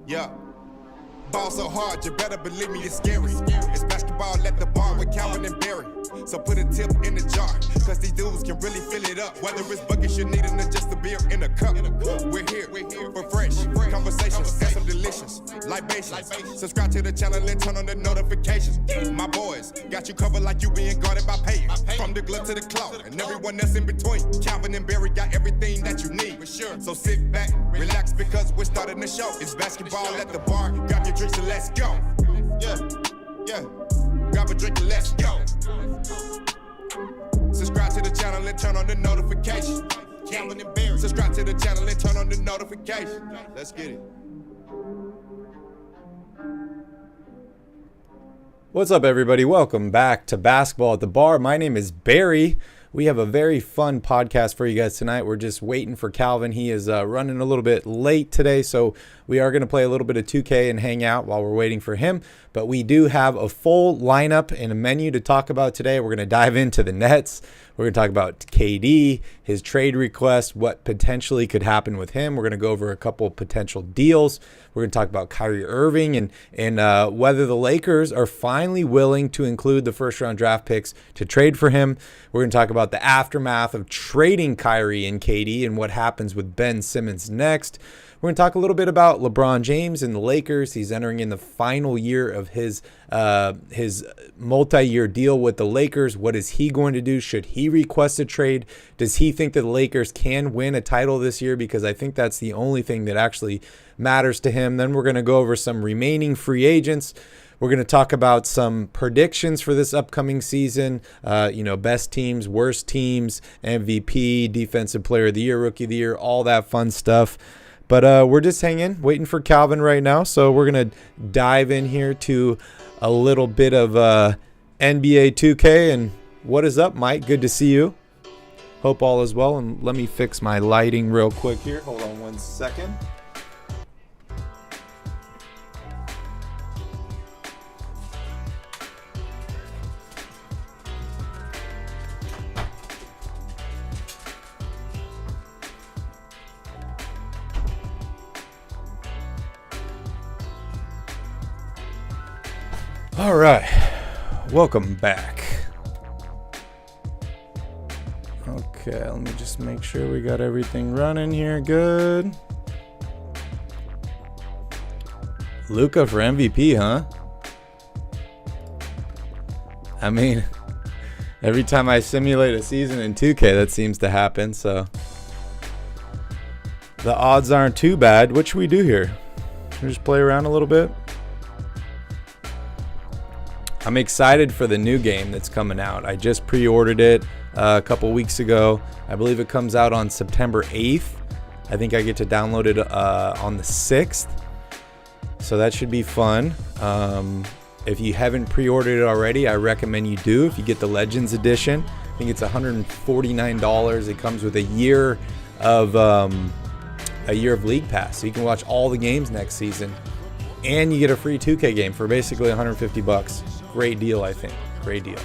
Yeah. Ball so hard, you better believe me, it's scary. It's basketball at the bar with Calvin and Barry. So put a tip in the jar, cause these dudes can really fill it up. Whether it's buckets you need or just a beer in a cup. We're here for fresh conversations and some delicious libations. Subscribe to the channel and turn on the notifications. My boys got you covered like you being guarded by payers. From the glove to the claw and everyone else in between. Calvin and Barry got everything that you need. For sure. So sit back, relax, because we're starting the show. It's basketball at the bar. Grab your drinks and let's go. Yeah. Grab a drink and let's go. Subscribe to the channel and turn on the notification. Calvin and Barry. Subscribe to the channel and turn on the notification. Let's get it. What's up, everybody? Welcome back to Basketball at the Bar. My name is Barry. We have a very fun podcast for you guys tonight. We're just waiting for Calvin. He is running a little bit late today, so we are going to play a little bit of 2K and hang out while we're waiting for him. But we do have a full lineup and a menu to talk about today. We're going to dive into the Nets. We're going to talk about KD, his trade request, what potentially could happen with him. We're going to go over a couple potential deals. We're going to talk about Kyrie Irving and whether the Lakers are finally willing to include the first-round draft picks to trade for him. We're going to talk about the aftermath of trading Kyrie and KD and what happens with Ben Simmons next. We're going to talk a little bit about LeBron James and the Lakers. He's entering in the final year of his multi-year deal with the Lakers. What is he going to do? Should he request a trade? Does he think that the Lakers can win a title this year? Because I think that's the only thing that actually matters to him. Then we're going to go over some remaining free agents. We're going to talk about some predictions for this upcoming season, best teams, worst teams, MVP, Defensive Player of the Year, Rookie of the Year, all that fun stuff. But we're just hanging, waiting for Calvin right now. So we're going to dive in here to a little bit of NBA 2K. And what is up, Mike? Good to see you. Hope all is well. And let me fix my lighting real quick here. Hold on one second. All right, welcome back. Okay, let me just make sure we got everything running here good. Luka for MVP, huh? I mean, every time I simulate a season in 2K, that seems to happen, so the odds aren't too bad. What should we do here? Should we just play around a little bit? I'm excited for the new game that's coming out. I just pre-ordered it a couple weeks ago. I believe it comes out on September 8th. I think I get to download it on the 6th. So that should be fun. If you haven't pre-ordered it already, I recommend you do. If you get the Legends Edition, I think it's $149. It comes with a year of League Pass. So you can watch all the games next season. And you get a free 2K game for basically $150. Great deal, I think. Great deal.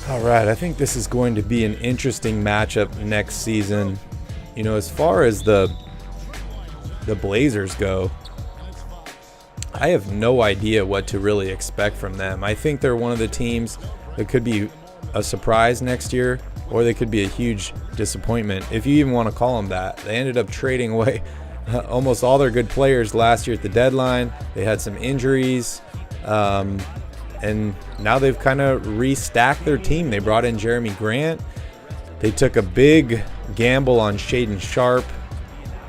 All right, I think this is going to be an interesting matchup next season. You know, as far as the Blazers go, I have no idea what to really expect from them. I think they're one of the teams that could be a surprise next year, or they could be a huge disappointment, if you even want to call them that. They ended up trading away almost all their good players last year at the deadline. They had some injuries, and now they've kind of restacked their team. They brought in Jeremy Grant. They took a big gamble on Shaedon Sharpe.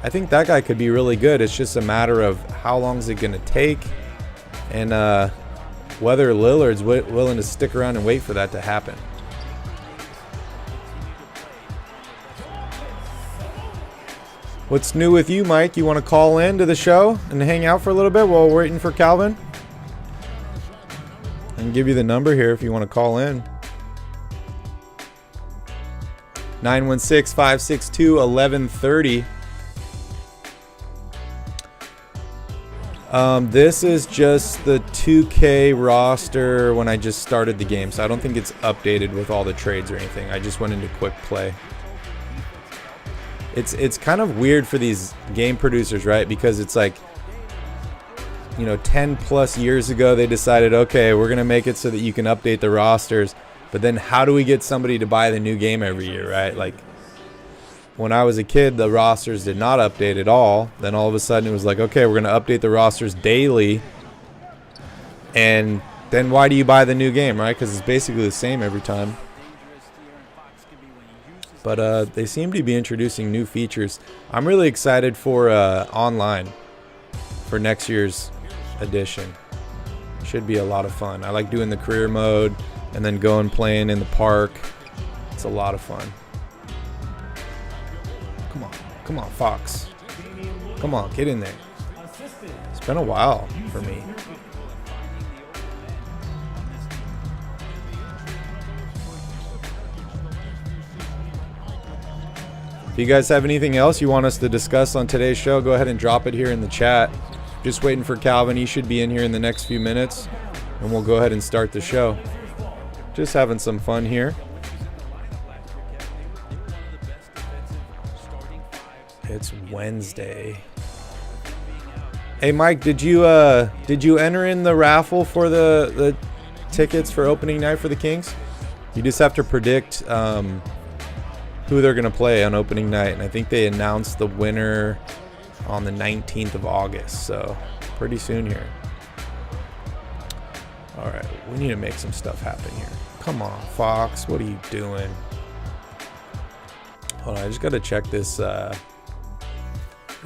I think that guy could be really good. It's just a matter of how long is it going to take, and whether Lillard's willing to stick around and wait for that to happen. What's new with you, Mike? You want to call in to the show and hang out for a little bit while we're waiting for Calvin? I can give you the number here if you want to call in. 916-562-1130. This is just the 2K roster when I just started the game, so I don't think it's updated with all the trades or anything. I just went into quick play. It's kind of weird for these game producers, right? Because it's like, 10 plus years ago they decided, okay, we're gonna make it so that you can update the rosters, but then how do we get somebody to buy the new game every year, right? Like, when I was a kid, the rosters did not update at all. Then all of a sudden it was like, okay, we're going to update the rosters daily. And then why do you buy the new game, right? Because it's basically the same every time. But they seem to be introducing new features. I'm really excited for online for next year's edition. Should be a lot of fun. I like doing the career mode and then going playing in the park. It's a lot of fun. Come on, Fox. Come on, get in there. It's been a while for me. If you guys have anything else you want us to discuss on today's show, go ahead and drop it here in the chat. Just waiting for Calvin. He should be in here in the next few minutes, and we'll go ahead and start the show. Just having some fun here. It's Wednesday. Hey Mike, did you enter in the raffle for the tickets for opening night for the Kings? You just have to predict who they're gonna play on opening night, and I think they announced the winner on the 19th of August, so pretty soon here. All right, we need to make some stuff happen here. Come on, Fox, what are you doing? Hold on, I just gotta check this.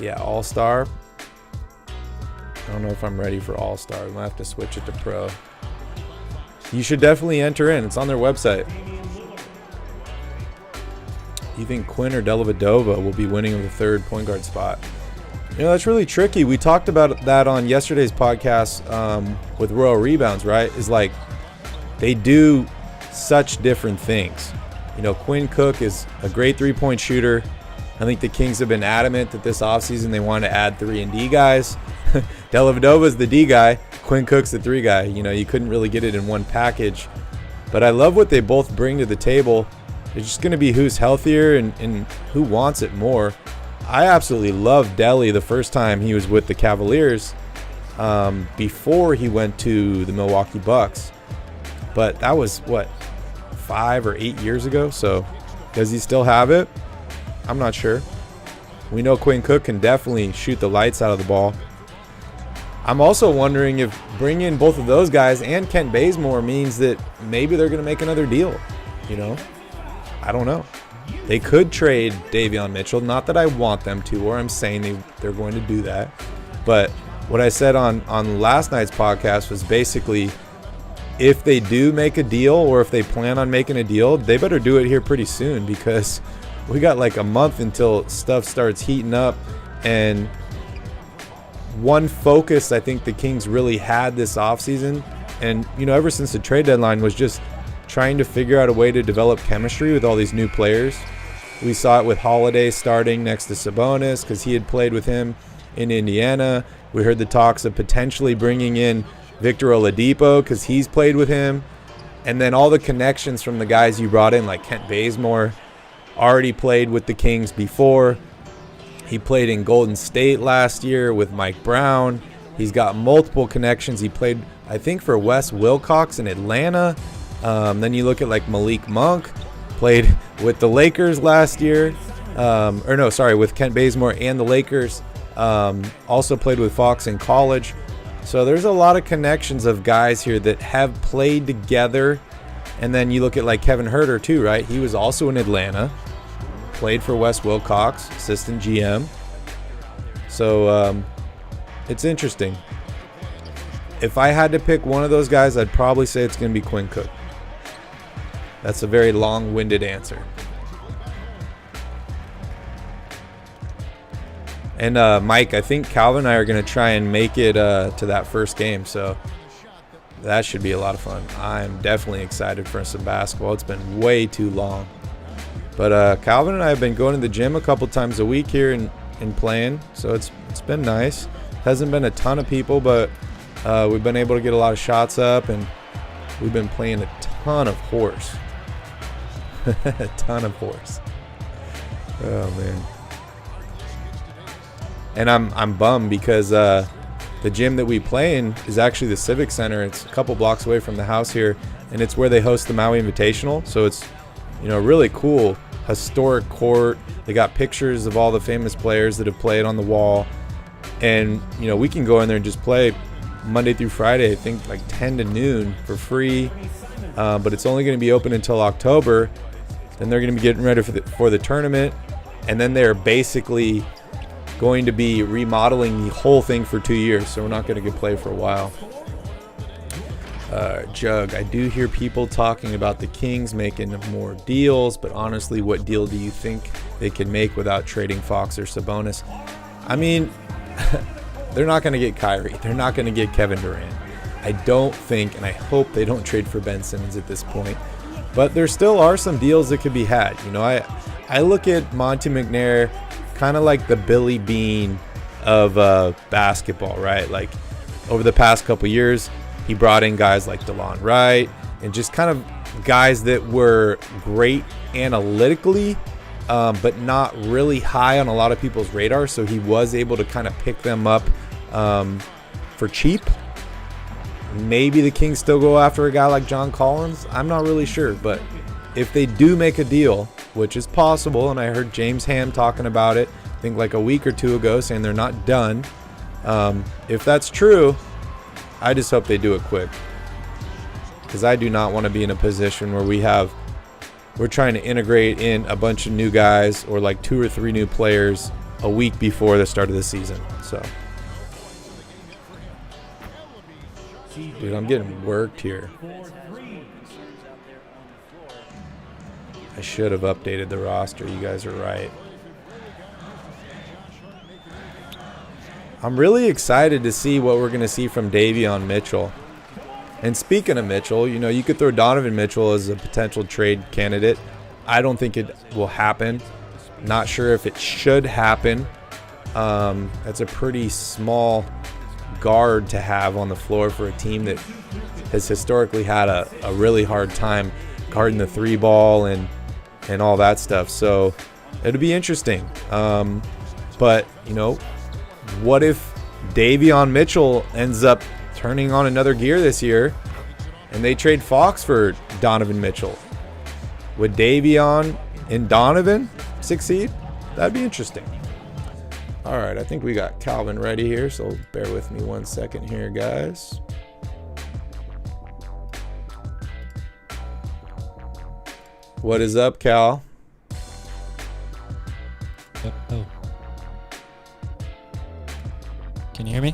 Yeah, All-Star. I don't know if I'm ready for All-Star. We might have to switch it to Pro. You should definitely enter in. It's on their website. You think Quinn or Dellavedova will be winning the third point guard spot? That's really tricky. We talked about that on yesterday's podcast with Royal Rebounds, right? Is like they do such different things. Quinn Cook is a great three-point shooter. I think the Kings have been adamant that this offseason they want to add 3-and-D guys. Dellavedova's the D guy. Quinn Cook's the 3 guy. You couldn't really get it in one package. But I love what they both bring to the table. It's just going to be who's healthier and who wants it more. I absolutely loved Delly the first time he was with the Cavaliers before he went to the Milwaukee Bucks. But that was, 5 or 8 years ago? So does he still have it? I'm not sure. We know Quinn Cook can definitely shoot the lights out of the ball. I'm also wondering if bringing in both of those guys and Kent Bazemore means that maybe they're going to make another deal. I don't know. They could trade Davion Mitchell. Not that I want them to, or I'm saying they're going to do that. But what I said on last night's podcast was basically if they do make a deal or if they plan on making a deal, they better do it here pretty soon because we got like a month until stuff starts heating up. And one focus I think the Kings really had this offseason, and ever since the trade deadline, was just trying to figure out a way to develop chemistry with all these new players. We saw it with Holiday starting next to Sabonis because he had played with him in Indiana. We heard the talks of potentially bringing in Victor Oladipo because he's played with him. And then all the connections from the guys you brought in, like Kent Bazemore, already played with the Kings before. He played in Golden State last year with Mike Brown. He's got multiple connections. He played, I think, for Wes Wilcox in Atlanta. Then you look at like Malik Monk, played with the Lakers last year. With Kent Bazemore and the Lakers. Also played with Fox in college. So there's a lot of connections of guys here that have played together. And then you look at like Kevin Huerter too, right? He was also in Atlanta. Played for Wes Wilcox, assistant GM. So it's interesting. If I had to pick one of those guys, I'd probably say it's going to be Quinn Cook. That's a very long-winded answer. And Mike, I think Calvin and I are going to try and make it to that first game. So that should be a lot of fun. I'm definitely excited for some basketball. It's been way too long. But Calvin and I have been going to the gym a couple times a week here and playing. So it's been nice. Hasn't been a ton of people, but we've been able to get a lot of shots up, and we've been playing a ton of horse. A ton of horse. Oh man. And I'm bummed because the gym that we play in is actually the Civic Center. It's a couple blocks away from the house here, and it's where they host the Maui Invitational. So it's, you know, really cool, historic court. They got pictures of all the famous players that have played on the wall, and you know, we can go in there and just play Monday through Friday, I think like 10 to noon for free. But it's only going to be open until October. Then they're going to be getting ready for the tournament, and then they're basically going to be remodeling the whole thing for 2 years, so we're not going to get play for a while. Jug, I do hear people talking about the Kings making more deals, but honestly, what deal do you think they can make without trading Fox or Sabonis? I mean, they're not going to get Kyrie. They're not going to get Kevin Durant. I don't think, and I hope they don't trade for Ben Simmons at this point, but there still are some deals that could be had. You know, I look at Monty McNair kind of like the Billy Bean of basketball, right? Like over the past couple years, he brought in guys like DeLon Wright and just kind of guys that were great analytically, but not really high on a lot of people's radar. So he was able to kind of pick them up for cheap. Maybe the Kings still go after a guy like John Collins. I'm not really sure, but if they do make a deal, which is possible, and I heard James Ham talking about it, I think like a week or two ago, saying they're not done. If that's true, I just hope they do it quick, because I do not want to be in a position where we're trying to integrate in a bunch of new guys or like 2 or 3 new players a week before the start of the season. So, dude, I'm getting worked here. I should have updated the roster. You guys are right. I'm really excited to see what we're going to see from Davion Mitchell. And speaking of Mitchell, you know, you could throw Donovan Mitchell as a potential trade candidate. I don't think it will happen. Not sure if it should happen. That's a pretty small guard to have on the floor for a team that has historically had a really hard time guarding the 3 ball and all that stuff. So it'll be interesting. But, you know, what if Davion Mitchell ends up turning on another gear this year and they trade Fox for Donovan Mitchell? Would Davion and Donovan succeed? That'd be interesting. All right, I think we got Calvin ready here, so bear with me 1 second here, guys. What is up, Cal? Oh. Can you hear me?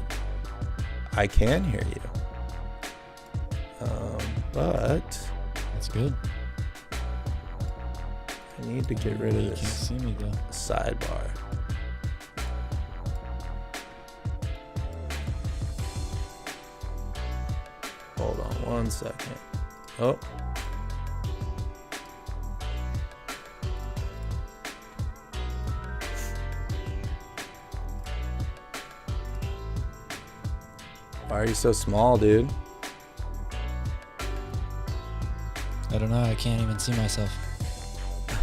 I can hear you. But That's good. I need to get rid of You this can't see me though. sidebar. Hold on 1 second. Oh. Why are you so small, dude? I don't know. I can't even see myself.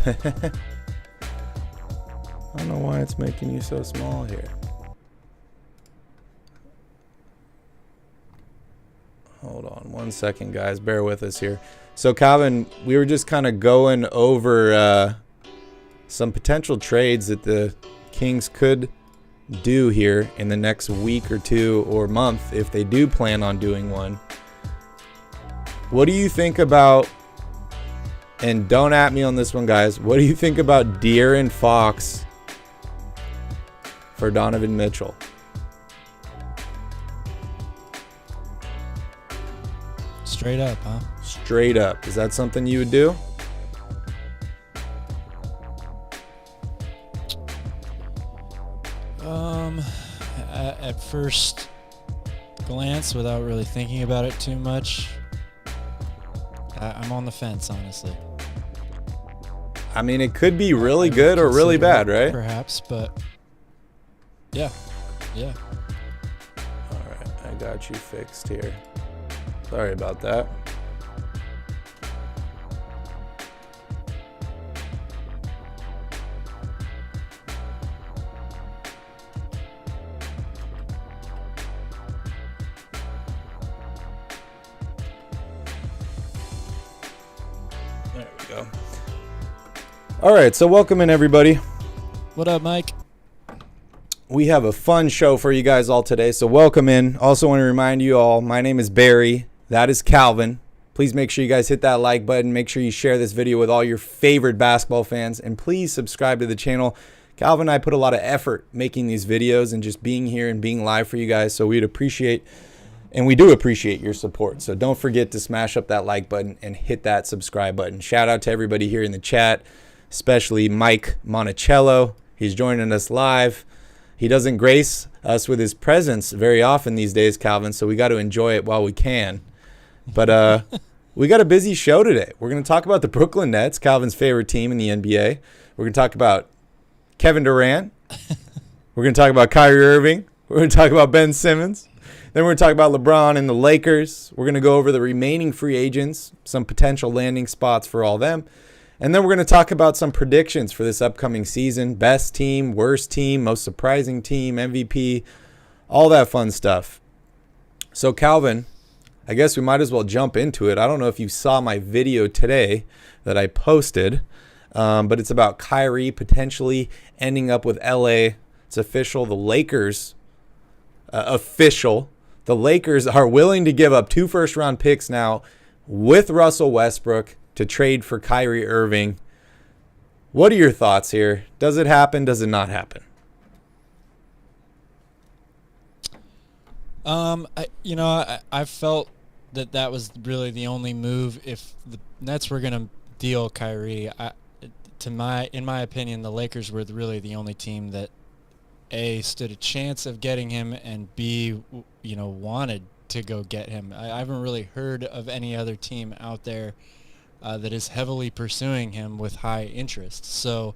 I don't know why it's making you so small here. Hold on 1 second, guys. Bear with us here. So, Calvin, we were just kind of going over some potential trades that the Kings could do here in the next week or two or month if they do plan on doing one. What do you think about, and don't at me on this one, guys, what do you think about De'Aaron Fox for Donovan Mitchell? Straight up, huh? Straight up. Is that something you would do? At first glance, without really thinking about it too much, I'm on the fence, honestly. I mean, it could be really good or really bad, right? Perhaps, but yeah. right, I got you fixed here. Sorry about that. There we go. All right, so welcome in, everybody. What up, Mike? We have a fun show for you guys all today, so welcome in. Also want to remind you all, my name is Barry. That is Calvin. Please make sure you guys hit that like button. Make sure you share this video with all your favorite basketball fans, and please subscribe to the channel. Calvin and I put a lot of effort making these videos and just being here and being live for you guys, so we'd appreciate, and we do appreciate your support. So don't forget to smash up that like button and hit that subscribe button. Shout out to everybody here in the chat, especially Mike Monticello. He's joining us live. He doesn't grace us with his presence very often these days, Calvin, so we got to enjoy it while we can. But we got a busy show today. We're going to talk about the Brooklyn Nets, Calvin's favorite team in the NBA. We're going to talk about Kevin Durant. We're going to talk about Kyrie Irving. We're going to talk about Ben Simmons. Then we're going to talk about LeBron and the Lakers. We're going to go over the remaining free agents, some potential landing spots for all them. And then we're going to talk about some predictions for this upcoming season. Best team, worst team, most surprising team, MVP, all that fun stuff. So, Calvin, I guess we might as well jump into it. I don't know if you saw my video today that I posted, but it's about Kyrie potentially ending up with LA. It's official. The Lakers, The Lakers are willing to give up 2 first-round picks now with Russell Westbrook to trade for Kyrie Irving. What are your thoughts here? Does it happen? Does it not happen? I felt that was really the only move. If the Nets were going to deal Kyrie, in my opinion, the Lakers were really the only team that A, stood a chance of getting him, and B, wanted to go get him. I haven't really heard of any other team out there that is heavily pursuing him with high interest. So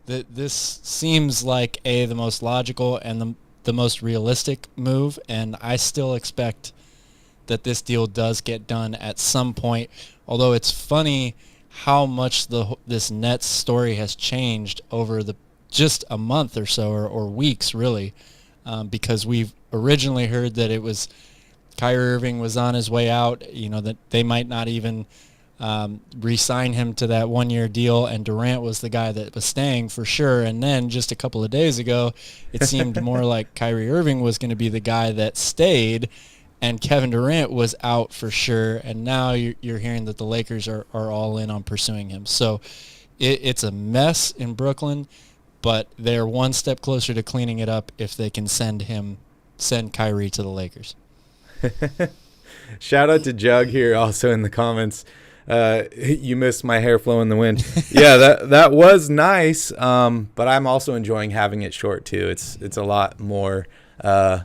this seems like the most logical and the most realistic move, and I still expect that this deal does get done at some point. Although it's funny how much this Nets story has changed over just a month or so, or weeks really, because we've originally heard that it was Kyrie Irving was on his way out, that they might not even re-sign him to that 1-year deal, and Durant was the guy that was staying for sure. And then just a couple of days ago, it seemed more like Kyrie Irving was going to be the guy that stayed, and Kevin Durant was out for sure. And now you're hearing that the Lakers are all in on pursuing him. So it's a mess in Brooklyn, but they're one step closer to cleaning it up if they can send Kyrie to the Lakers. Shout out to Jug here also in the comments. You missed my hair flow in the wind. Yeah, that was nice, but I'm also enjoying having it short too. It's a lot more, I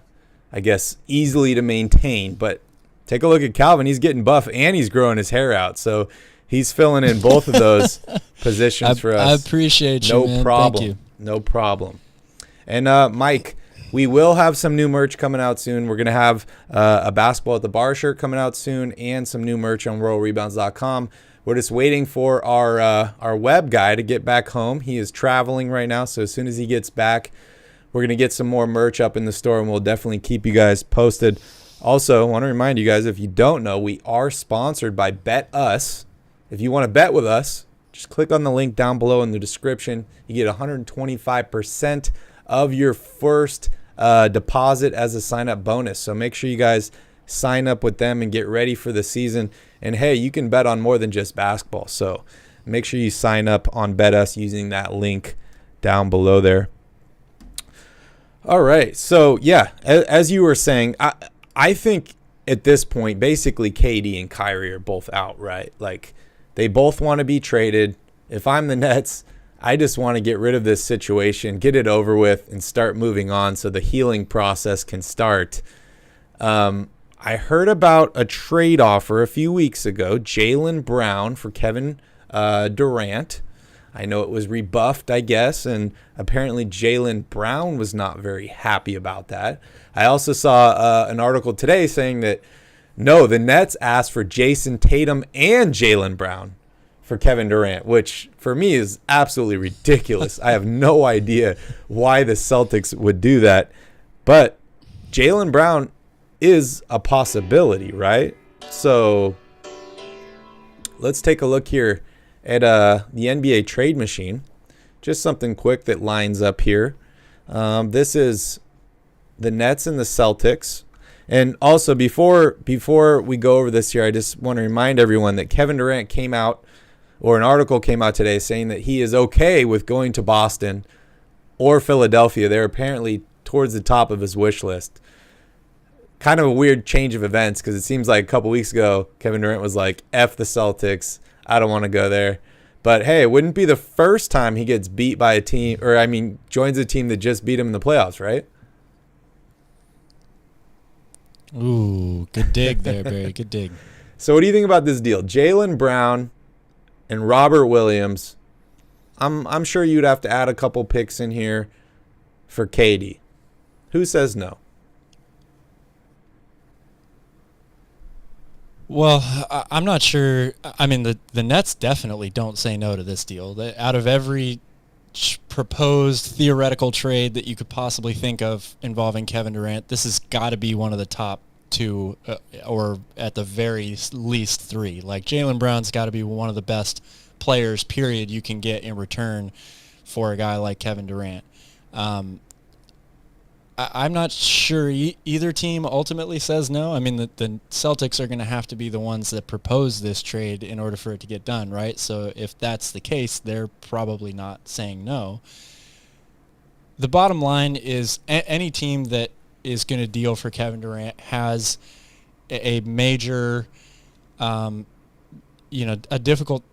guess, easily to maintain. But take a look at Calvin. He's getting buff and he's growing his hair out. So he's filling in both of those positions for us. I appreciate you, man. Problem. Thank you. No problem. And Mike, we will have some new merch coming out soon. We're going to have a basketball at the bar shirt coming out soon and some new merch on RoyalRebounds.com. We're just waiting for our web guy to get back home. He is traveling right now, so as soon as he gets back, we're going to get some more merch up in the store, and we'll definitely keep you guys posted. Also, I want to remind you guys, if you don't know, we are sponsored by Bet Us. If you want to bet with us, just click on the link down below in the description. You get 125% of your first deposit as a sign-up bonus. So make sure you guys sign up with them and get ready for the season. And hey, you can bet on more than just basketball. So make sure you sign up on Bet Us using that link down below there. All right. So yeah, as you were saying, I think at this point, basically KD and Kyrie are both out, right? Like, they both want to be traded. If I'm the Nets, I just want to get rid of this situation, get it over with, and start moving on so the healing process can start. I heard about a trade offer a few weeks ago, Jaylen Brown for Kevin Durant. I know it was rebuffed, I guess, and apparently Jaylen Brown was not very happy about that. I also saw an article today saying that, no, the Nets asked for Jason Tatum and Jaylen Brown for Kevin Durant, which for me is absolutely ridiculous. I have no idea why the Celtics would do that. But Jaylen Brown is a possibility, right? So let's take a look here at the NBA trade machine. Just something quick that lines up here. This is the Nets and the Celtics. And also, before we go over this here, I just want to remind everyone that Kevin Durant came out, or an article came out today saying that he is okay with going to Boston or Philadelphia. They're apparently towards the top of his wish list. Kind of a weird change of events, because it seems like a couple weeks ago, Kevin Durant was like, F the Celtics, I don't want to go there. But hey, it wouldn't be the first time he gets beat by a team, or joins a team that just beat him in the playoffs, right? Ooh, good dig there, Barry. Good dig. So what do you think about this deal? Jaylen Brown and Robert Williams. I'm sure you'd have to add a couple picks in here for KD. Who says no? Well, I'm not sure. I mean, the Nets definitely don't say no to this deal. Out of every proposed theoretical trade that you could possibly think of involving Kevin Durant, this has got to be one of the top two, or at the very least three. Like, Jaylen Brown's got to be one of the best players, period, you can get in return for a guy like Kevin Durant. I'm not sure either team ultimately says no. I mean, the Celtics are going to have to be the ones that propose this trade in order for it to get done, right? So if that's the case, they're probably not saying no. The bottom line is any team that is going to deal for Kevin Durant has a major, a difficult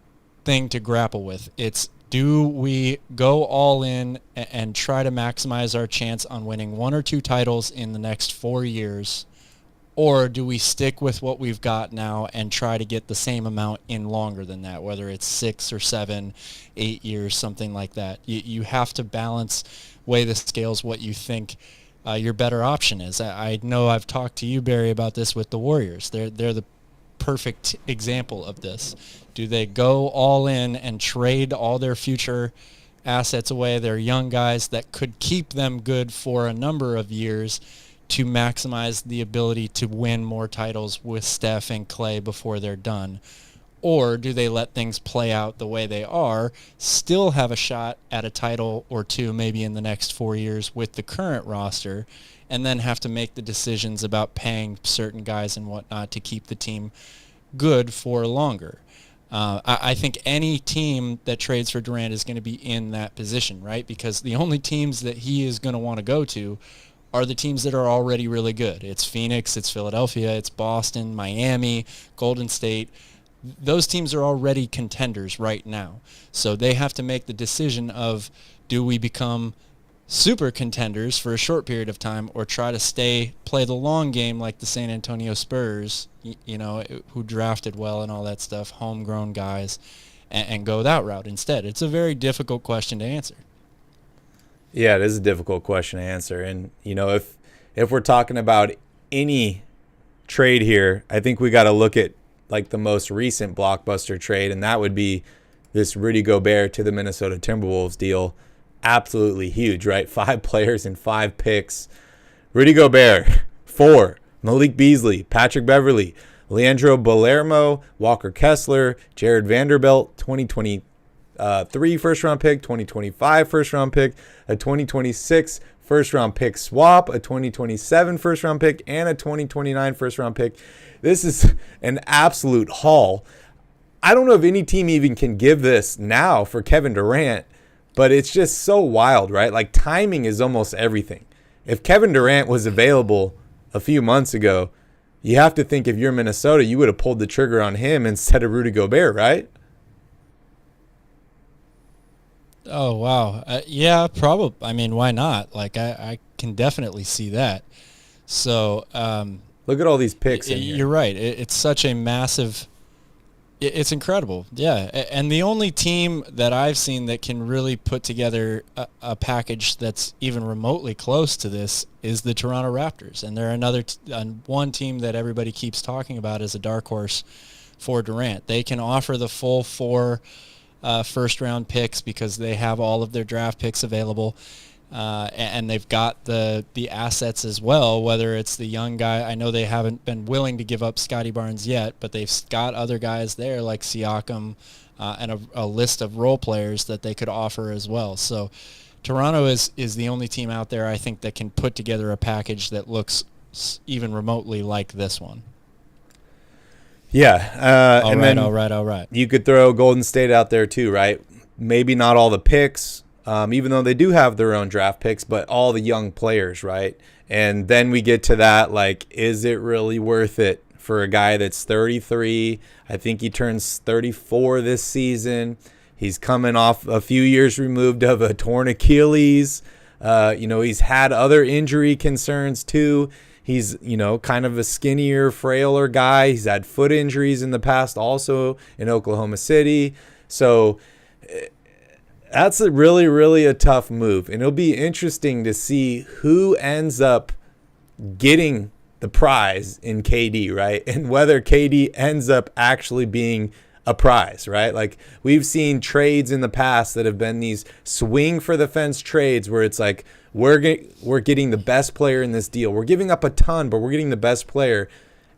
thing to grapple with. It's, do we go all in and try to maximize our chance on winning 1 or 2 titles in the next 4 years, or do we stick with what we've got now and try to get the same amount in longer than that, whether it's 6 or 7, 8 years, something like that? You have to balance, weigh the scales, what you think your better option is. I know I've talked to you, Barry, about this with the Warriors. They're the perfect example of this. Do they go all in and trade all their future assets away, their young guys that could keep them good for a number of years, to maximize the ability to win more titles with Steph and Clay before they're done? Or do they let things play out the way they are, still have a shot at a title or two maybe in the next 4 years with the current roster, and then have to make the decisions about paying certain guys and whatnot to keep the team good for longer? I think any team that trades for Durant is going to be in that position, right? Because the only teams that he is going to want to go to are the teams that are already really good. It's Phoenix, it's Philadelphia, it's Boston, Miami, Golden State. Those teams are already contenders right now. So they have to make the decision of, do we become super contenders for a short period of time, or try to play the long game like the San Antonio Spurs, who drafted well and all that stuff, homegrown guys, and go that route instead? It's a very difficult question to answer. Yeah, it is a difficult question to answer. And, if we're talking about any trade here, I think we got to look at like the most recent blockbuster trade, and that would be this Rudy Gobert to the Minnesota Timberwolves deal. Absolutely huge, right? 5 players and 5 picks. Rudy Gobert, 4. Malik Beasley, Patrick Beverley, Leandro Palermo, Walker Kessler, Jared Vanderbilt, 2023 first-round pick, 2025 first-round pick, a 2026 first-round pick swap, a 2027 first-round pick, and a 2029 first-round pick. This is an absolute haul. I don't know if any team even can give this now for Kevin Durant, but it's just so wild, right? Like, timing is almost everything. If Kevin Durant was available a few months ago, you have to think if you're Minnesota, you would have pulled the trigger on him instead of Rudy Gobert, right? Oh, wow. Yeah, probably. I mean, why not? Like, I can definitely see that. So, look at all these picks in here. You're right. It's such a massive It's incredible, yeah. And the only team that I've seen that can really put together a package that's even remotely close to this is the Toronto Raptors. And they're one team that everybody keeps talking about as a dark horse for Durant. They can offer the full 4 first-round picks because they have all of their draft picks available. And they've got the assets as well, whether it's the young guy. I know they haven't been willing to give up Scotty Barnes yet, but they've got other guys there like Siakam and a list of role players that they could offer as well. So Toronto is the only team out there, I think, that can put together a package that looks even remotely like this one. Yeah. All right. You could throw Golden State out there too, right? Maybe not all the picks. Even though they do have their own draft picks, but all the young players, right? And then we get to that, like, is it really worth it for a guy that's 33? I think he turns 34 this season. He's coming off a few years removed of a torn Achilles. He's had other injury concerns too. He's, kind of a skinnier, frailer guy. He's had foot injuries in the past also in Oklahoma City. So that's a really, really a tough move. And it'll be interesting to see who ends up getting the prize in KD, right? And whether KD ends up actually being a prize, right? Like, we've seen trades in the past that have been these swing for the fence trades where it's like, we're getting the best player in this deal. We're giving up a ton, but we're getting the best player.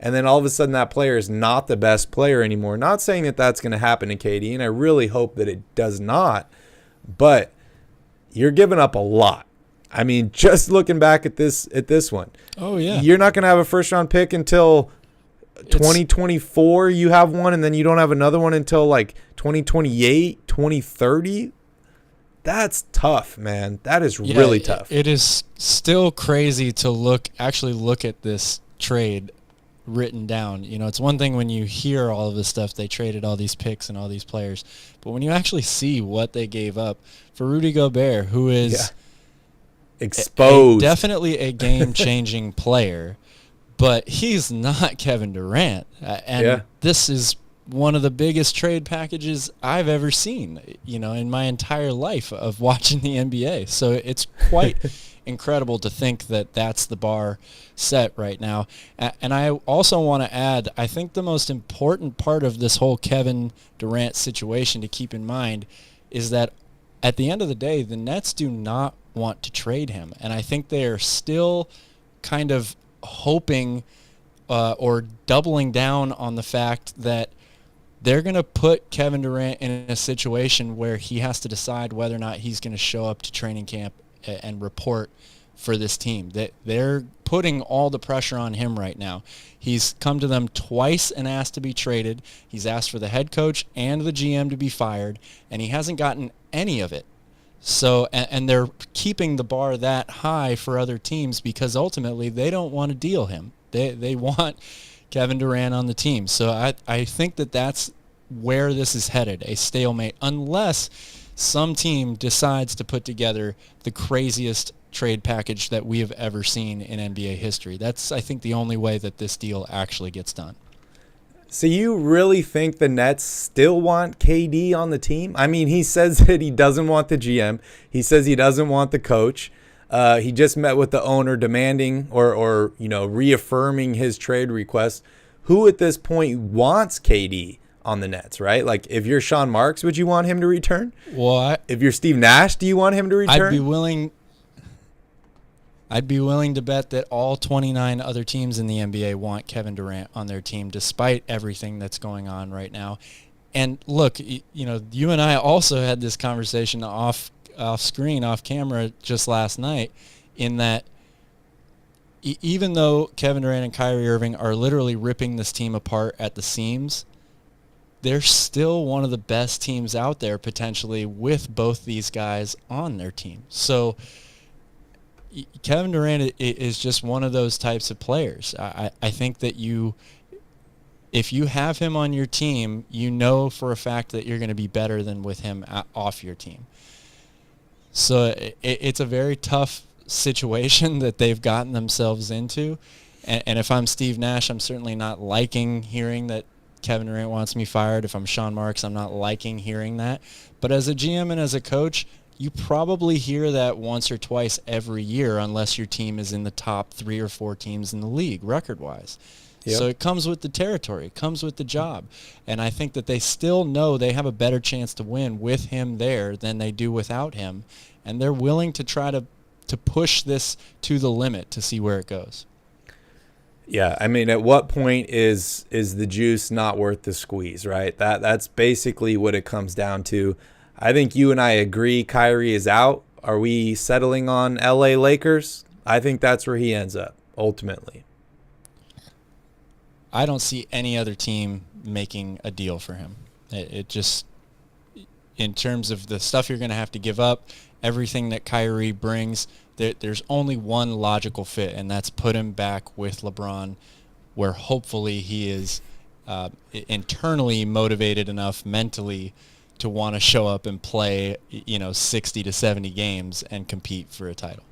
And then all of a sudden that player is not the best player anymore. Not saying that that's going to happen to KD, and I really hope that it does not. But you're giving up a lot. I mean, just looking back at this one. Oh, yeah. You're not going to have a first-round pick until 2024. You have one, and then you don't have another one until, like, 2028, 2030. That's tough, man. That is really tough. It is still crazy to actually look at this trade written down. It's one thing when you hear all of this stuff, they traded all these picks and all these players, but when you actually see what they gave up for Rudy Gobert, who is exposed, definitely a game-changing player, but he's not Kevin Durant. This is one of the biggest trade packages I've ever seen, in my entire life of watching the NBA. So it's quite incredible to think that that's the bar set right now. And I also want to add, I think the most important part of this whole Kevin Durant situation to keep in mind is that at the end of the day, the Nets do not want to trade him. And I think they are still kind of hoping or doubling down on the fact that they're going to put Kevin Durant in a situation where he has to decide whether or not he's going to show up to training camp and report for this team. They're putting all the pressure on him right now. He's come to them twice and asked to be traded. He's asked for the head coach and the GM to be fired, and he hasn't gotten any of it. So, and they're keeping the bar that high for other teams because ultimately they don't want to deal him. They want Kevin Durant on the team. So I think that's where this is headed, a stalemate, unless some team decides to put together the craziest trade package that we have ever seen in NBA history. That's, I think, the only way that this deal actually gets done. So you really think the Nets still want KD on the team? I mean, he says that he doesn't want the GM. He says he doesn't want the coach. He just met with the owner demanding or reaffirming his trade request. Who at this point wants KD on the Nets, right? Like, if you're Sean Marks, would you want him to return? Well, if you're Steve Nash, do you want him to return? I'd be willing to bet that all 29 other teams in the NBA want Kevin Durant on their team, despite everything that's going on right now. And look, you and I also had this conversation off screen, off camera, just last night, in that even though Kevin Durant and Kyrie Irving are literally ripping this team apart at the seams, they're still one of the best teams out there potentially with both these guys on their team. So Kevin Durant is just one of those types of players. I think that if you have him on your team, you know for a fact that you're going to be better than with him off your team. So it's a very tough situation that they've gotten themselves into. And if I'm Steve Nash, I'm certainly not liking hearing that Kevin Durant wants me fired. If I'm Sean Marks, I'm not liking hearing that. But as a GM and as a coach, you probably hear that once or twice every year unless your team is in the top 3 or 4 teams in the league record-wise. Yep. So it comes with the territory. It comes with the job. And I think that they still know they have a better chance to win with him there than they do without him. And they're willing to try to push this to the limit to see where it goes. Yeah, I mean, at what point is the juice not worth the squeeze, right? That's basically what it comes down to. I think you and I agree Kyrie is out. Are we settling on LA Lakers? I think that's where he ends up, ultimately. I don't see any other team making a deal for him. It just, in terms of the stuff you're going to have to give up, everything that Kyrie brings, there's only one logical fit, and that's put him back with LeBron, where hopefully he is internally motivated enough mentally to want to show up and play, 60 to 70 games and compete for a title.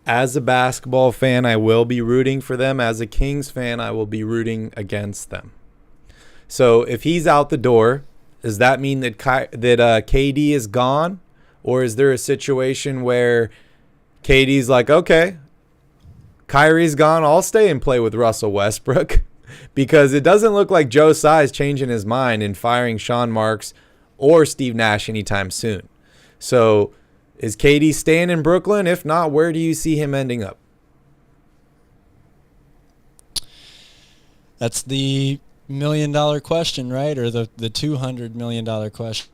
As a basketball fan, I will be rooting for them. As a Kings fan, I will be rooting against them. So if he's out the door, does that mean that KD is gone? Or is there a situation where KD's like, okay, Kyrie's gone, I'll stay and play with Russell Westbrook? Because it doesn't look like Joe Tsai's changing his mind and firing Sean Marks or Steve Nash anytime soon. So is KD staying in Brooklyn? If not, where do you see him ending up? That's the $1 million question, right? Or the $200 million question.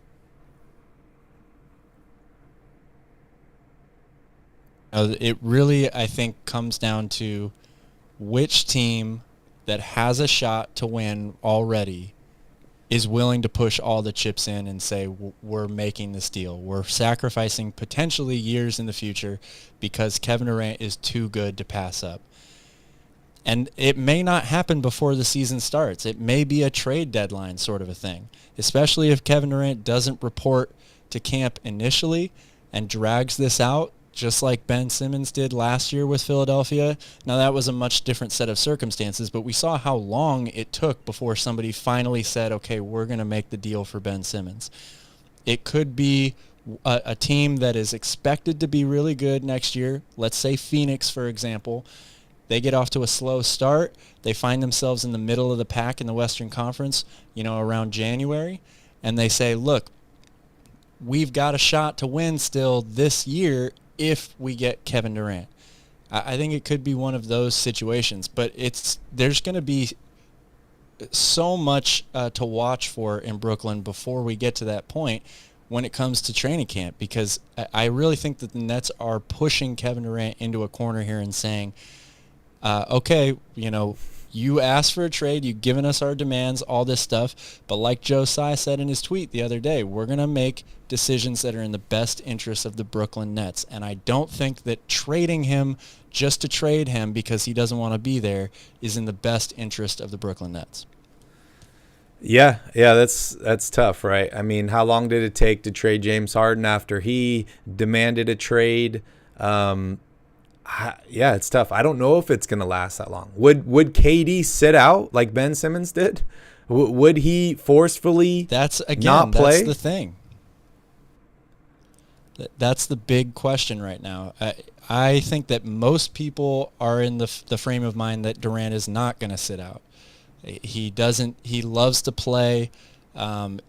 It really, I think, comes down to which team that has a shot to win already is willing to push all the chips in and say, we're making this deal. We're sacrificing potentially years in the future because Kevin Durant is too good to pass up. And it may not happen before the season starts. It may be a trade deadline sort of a thing, especially if Kevin Durant doesn't report to camp initially and drags this out, just like Ben Simmons did last year with Philadelphia. Now, that was a much different set of circumstances, but we saw how long it took before somebody finally said, okay, we're going to make the deal for Ben Simmons. It could be a team that is expected to be really good next year. Let's say Phoenix, for example. They get off to a slow start. They find themselves in the middle of the pack in the Western Conference, around January, and they say, look, we've got a shot to win still this year if we get Kevin Durant. I think it could be one of those situations, but there's going to be so much to watch for in Brooklyn before we get to that point when it comes to training camp, because I really think that the Nets are pushing Kevin Durant into a corner here and saying, okay, you asked for a trade, you've given us our demands, all this stuff, but like Joe Tsai said in his tweet the other day, we're going to make decisions that are in the best interest of the Brooklyn Nets. And I don't think that trading him just to trade him because he doesn't want to be there is in the best interest of the Brooklyn Nets. Yeah, that's tough, right? I mean, how long did it take to trade James Harden after he demanded a trade? Yeah, it's tough. I don't know if it's going to last that long. Would KD sit out like Ben Simmons did? Would he forcefully not play? That's the thing. That's the big question right now. I think that most people are in the frame of mind that Durant is not going to sit out. He loves to play.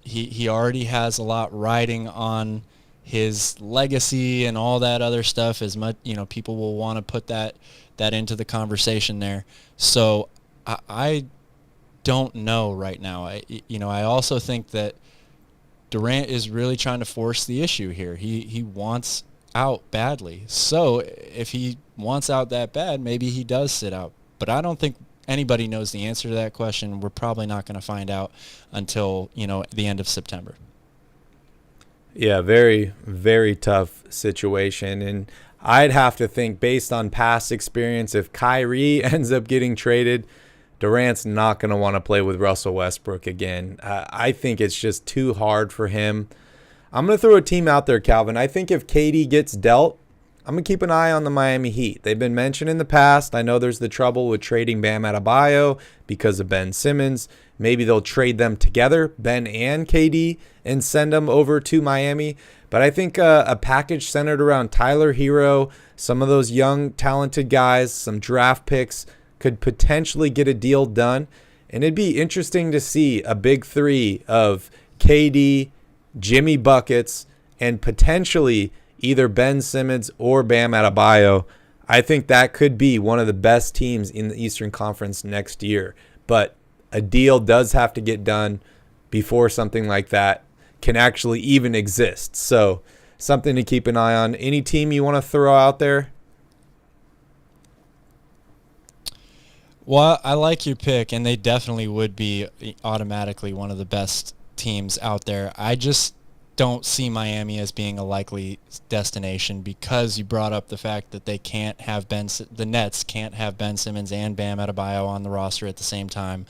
He already has a lot riding on his legacy and all that other stuff. As much, people will want to put that into the conversation there. So I don't know right now. I also think that Durant is really trying to force the issue here. He wants out badly. So if he wants out that bad, maybe he does sit out. But I don't think anybody knows the answer to that question. We're probably not going to find out until, the end of September. Yeah, very, very tough situation. And I'd have to think, based on past experience, if Kyrie ends up getting traded, Durant's not going to want to play with Russell Westbrook again. I think it's just too hard for him. I'm going to throw a team out there, Calvin. I think if KD gets dealt, I'm going to keep an eye on the Miami Heat. They've been mentioned in the past. I know there's the trouble with trading Bam Adebayo because of Ben Simmons. Maybe they'll trade them together, Ben and KD, and send them over to Miami. But I think a package centered around Tyler Hero, some of those young, talented guys, some draft picks could potentially get a deal done. And it'd be interesting to see a big three of KD, Jimmy Buckets, and potentially either Ben Simmons or Bam Adebayo. I think that could be one of the best teams in the Eastern Conference next year. But a deal does have to get done before something like that can actually even exist. So something to keep an eye on. Any team you want to throw out there? Well, I like your pick, and they definitely would be automatically one of the best teams out there. I just don't see Miami as being a likely destination because you brought up the fact that they can't have the Nets can't have Ben Simmons and Bam Adebayo on the roster at the same time.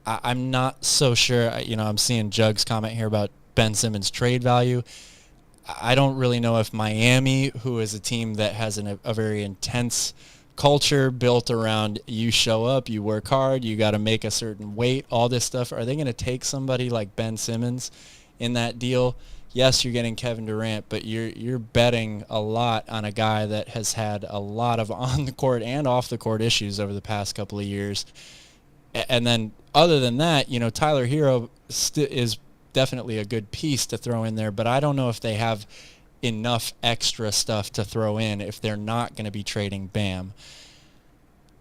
I'm not so sure. I'm seeing Jugs comment here about Ben Simmons' trade value. I don't really know if Miami, who is a team that has a very intense culture built around you show up, you work hard, you got to make a certain weight, all this stuff, are they going to take somebody like Ben Simmons in that deal? Yes, you're getting Kevin Durant, but you're betting a lot on a guy that has had a lot of on-the-court and off-the-court issues over the past couple of years. And then other than that, Tyler Hero is definitely a good piece to throw in there, but I don't know if they have enough extra stuff to throw in if they're not going to be trading Bam.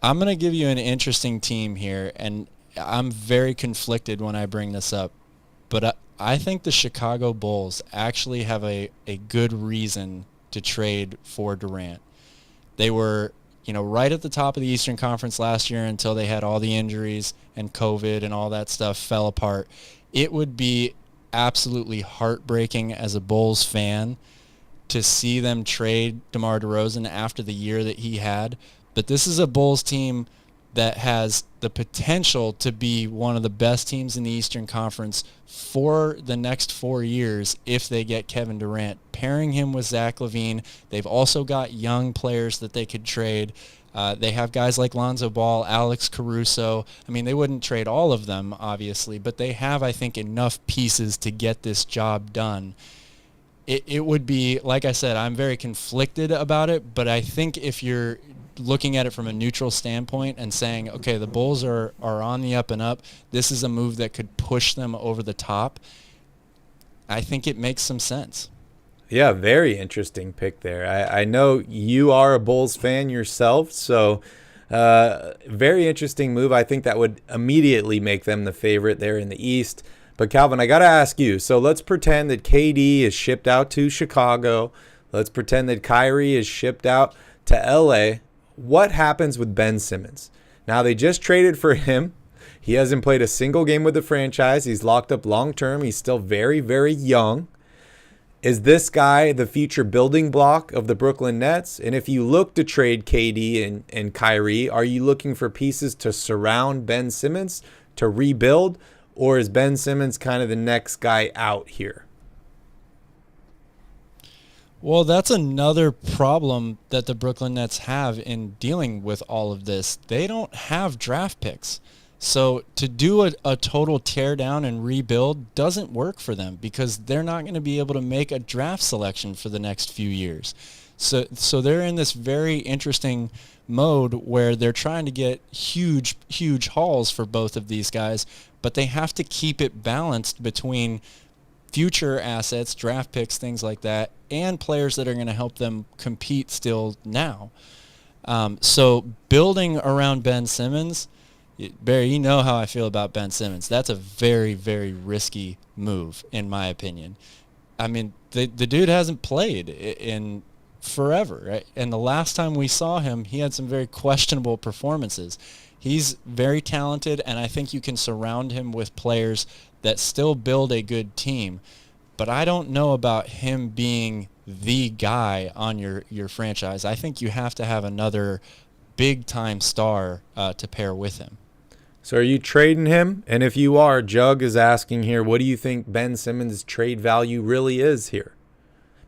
I'm going to give you an interesting team here, and I'm very conflicted when I bring this up, but I think the Chicago Bulls actually have a good reason to trade for Durant. They were, right at the top of the Eastern Conference last year until they had all the injuries and COVID and all that stuff fell apart. It would be absolutely heartbreaking as a Bulls fan to see them trade DeMar DeRozan after the year that he had. But this is a Bulls team that has the potential to be one of the best teams in the Eastern Conference for the next 4 years if they get Kevin Durant, pairing him with Zach LaVine. They've also got young players that they could trade. They have guys like Lonzo Ball, Alex Caruso. I mean, they wouldn't trade all of them, obviously, but they have, I think, enough pieces to get this job done. It would be, like I said, I'm very conflicted about it, but I think if you're looking at it from a neutral standpoint and saying, okay, the Bulls are on the up and up, this is a move that could push them over the top, I think it makes some sense. Yeah, very interesting pick there. I know you are a Bulls fan yourself, so very interesting move. I think that would immediately make them the favorite there in the East. But Calvin, I got to ask you, so let's pretend that KD is shipped out to Chicago. Let's pretend that Kyrie is shipped out to LA. What happens with Ben Simmons? Now, they just traded for him. He hasn't played a single game with the franchise. He's locked up long term. He's still very, very young. Is this guy the future building block of the Brooklyn Nets? And if you look to trade KD and Kyrie, are you looking for pieces to surround Ben Simmons to rebuild? Or is Ben Simmons kind of the next guy out here? Well, that's another problem that the Brooklyn Nets have in dealing with all of this. They don't have draft picks. So to do a total tear down and rebuild doesn't work for them because they're not going to be able to make a draft selection for the next few years. So they're in this very interesting mode where they're trying to get huge hauls for both of these guys, but they have to keep it balanced between future assets, draft picks, things like that, and players that are going to help them compete still now. So building around Ben Simmons, Barry, you know how I feel about Ben Simmons. That's a very, very risky move, in my opinion. I mean, the dude hasn't played in forever, right? And the last time we saw him, he had some very questionable performances. He's very talented, and I think you can surround him with players that still build a good team. But I don't know about him being the guy on your franchise. I think you have to have another big-time star to pair with him. So are you trading him? And if you are, Jug is asking here, what do you think Ben Simmons' trade value really is here?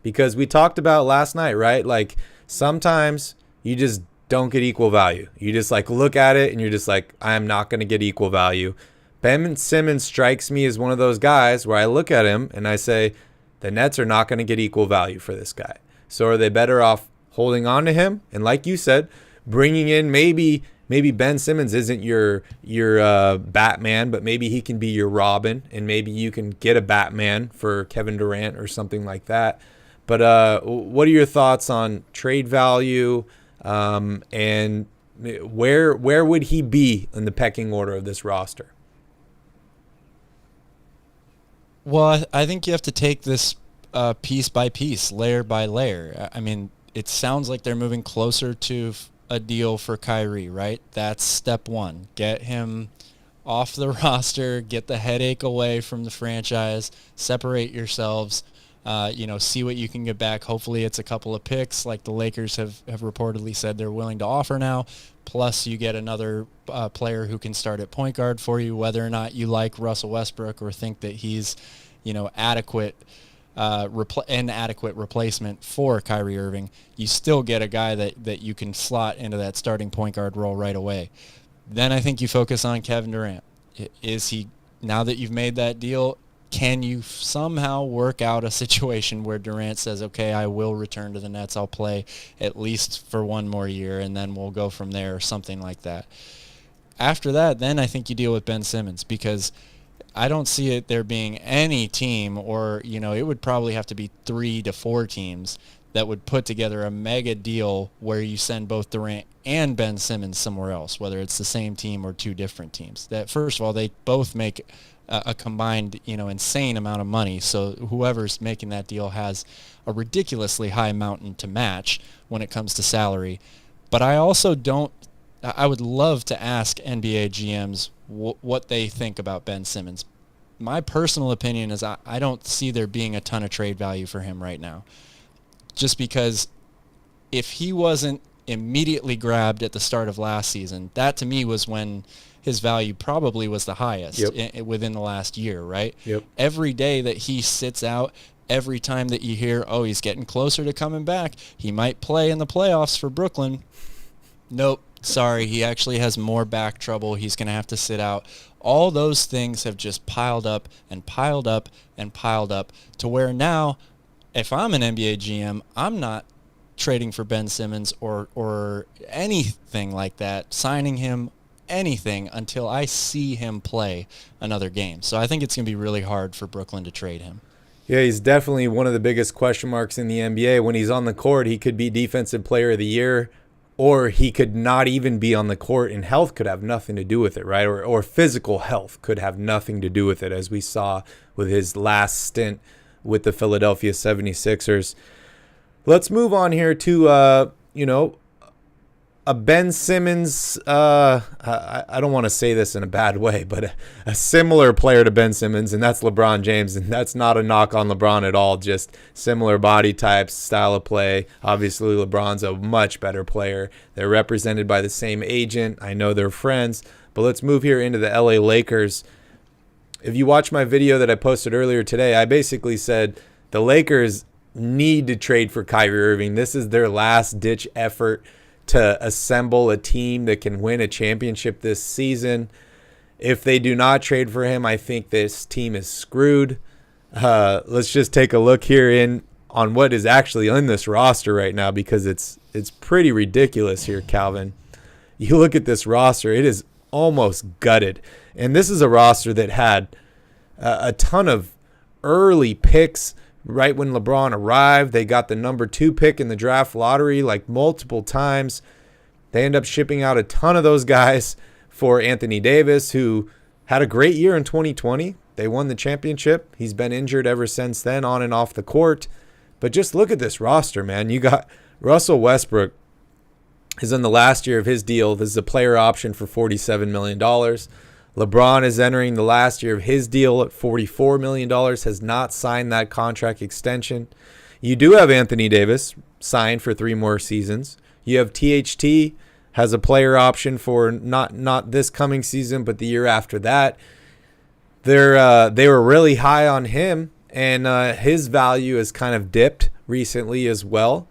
Because we talked about last night, right? Like sometimes you just don't get equal value. You just like look at it and you're just like, I am not going to get equal value. Ben Simmons strikes me as one of those guys where I look at him and I say, the Nets are not going to get equal value for this guy. So are they better off holding on to him? And like you said, bringing in maybe Ben Simmons isn't your Batman, but maybe he can be your Robin, and maybe you can get a Batman for Kevin Durant or something like that. But what are your thoughts on trade value, and where would he be in the pecking order of this roster? Well, I think you have to take this piece by piece, layer by layer. I mean, it sounds like they're moving closer to a deal for Kyrie, right? That's step one. Get him off the roster, get the headache away from the franchise, separate yourselves, see what you can get back. Hopefully it's a couple of picks like the Lakers have reportedly said they're willing to offer now. Plus you get another player who can start at point guard for you, whether or not you like Russell Westbrook or think that he's, adequate replacement for Kyrie Irving. You still get a guy that you can slot into that starting point guard role right away. Then I think you focus on Kevin Durant. Is he, now that you've made that deal, can you somehow work out a situation where Durant says, okay, I will return to the Nets, I'll play at least for one more year, and then we'll go from there, or something like that. After that, then I think you deal with Ben Simmons, because I don't see it there being any team, or, it would probably have to be 3 to 4 teams that would put together a mega deal where you send both Durant and Ben Simmons somewhere else, whether it's the same team or 2 different teams. That, first of all, they both make a combined, insane amount of money. So whoever's making that deal has a ridiculously high mountain to match when it comes to salary. But I also I would love to ask NBA GMs what they think about Ben Simmons. My personal opinion is I don't see there being a ton of trade value for him right now. Just because if he wasn't immediately grabbed at the start of last season, that to me was when his value probably was the highest within the last year, right? Yep. Every day that he sits out, every time that you hear, oh, he's getting closer to coming back, he might play in the playoffs for Brooklyn. Nope, sorry, he actually has more back trouble. He's going to have to sit out. All those things have just piled up and piled up and piled up to where now, if I'm an NBA GM, I'm not trading for Ben Simmons or anything like that, signing him, anything, until I see him play another game. So I think it's going to be really hard for Brooklyn to trade him. Yeah, he's definitely one of the biggest question marks in the NBA. When he's on the court, he could be Defensive Player of the Year, or he could not even be on the court, and health could have nothing to do with it, right? Or physical health could have nothing to do with it, as we saw with his last stint with the Philadelphia 76ers. Let's move on here to, a Ben Simmons, I don't want to say this in a bad way, but a similar player to Ben Simmons, and that's LeBron James. And that's not a knock on LeBron at all, just similar body types, style of play. Obviously, LeBron's a much better player. They're represented by the same agent. I know they're friends. But let's move here into the LA Lakers. If you watch my video that I posted earlier today, I basically said the Lakers need to trade for Kyrie Irving. This is their last-ditch effort to assemble a team that can win a championship this season. If they do not trade for him, I think this team is screwed. Let's just take a look here on what is actually on this roster right now, because it's pretty ridiculous here, Calvin. You look at this roster, it is almost gutted. And this is a roster that had a ton of early picks. Right when LeBron arrived, they got the number 2 pick in the draft lottery like multiple times. They end up shipping out a ton of those guys for Anthony Davis, who had a great year in 2020. They won the championship. He's been injured ever since then, on and off the court. But just look at this roster, man. You got Russell Westbrook is in the last year of his deal. This is a player option for $47 million. LeBron is entering the last year of his deal at $44 million, has not signed that contract extension. You do have Anthony Davis signed for 3 more seasons. You have THT, has a player option for not this coming season, but the year after that. They were really high on him, and his value has kind of dipped recently as well.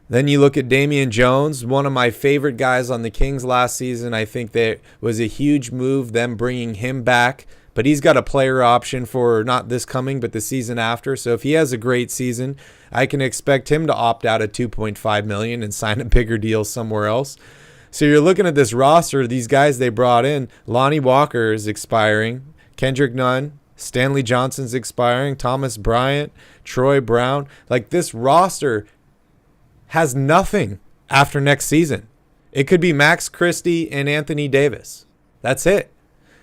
Then you look at Damian Jones, one of my favorite guys on the Kings last season. I think that was a huge move, them bringing him back. But he's got a player option for not this coming, but the season after. So if he has a great season, I can expect him to opt out at $2.5 million and sign a bigger deal somewhere else. So you're looking at this roster, these guys they brought in. Lonnie Walker is expiring. Kendrick Nunn, Stanley Johnson's expiring. Thomas Bryant, Troy Brown. Like, this roster has nothing after next season. It could be Max Christie and Anthony Davis. That's it.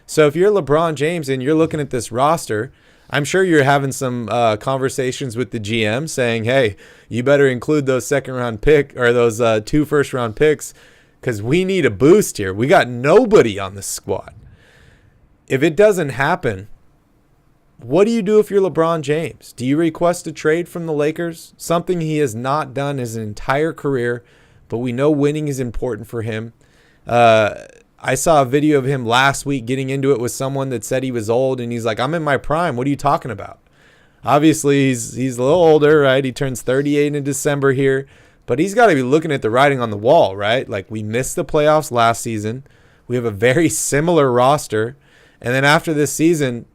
So if you're LeBron James and you're looking at this roster, I'm sure you're having some conversations with the GM saying, hey, you better include those second-round pick or those 2 first-round picks because we need a boost here. We got nobody on the squad. If it doesn't happen, what do you do if you're LeBron James? Do you request a trade from the Lakers? Something he has not done his entire career, but we know winning is important for him. I saw a video of him last week getting into it with someone that said he was old, and he's like, I'm in my prime. What are you talking about? Obviously, he's a little older, right? He turns 38 in December here, but he's got to be looking at the writing on the wall, right? Like, we missed the playoffs last season. We have a very similar roster, and then after this season,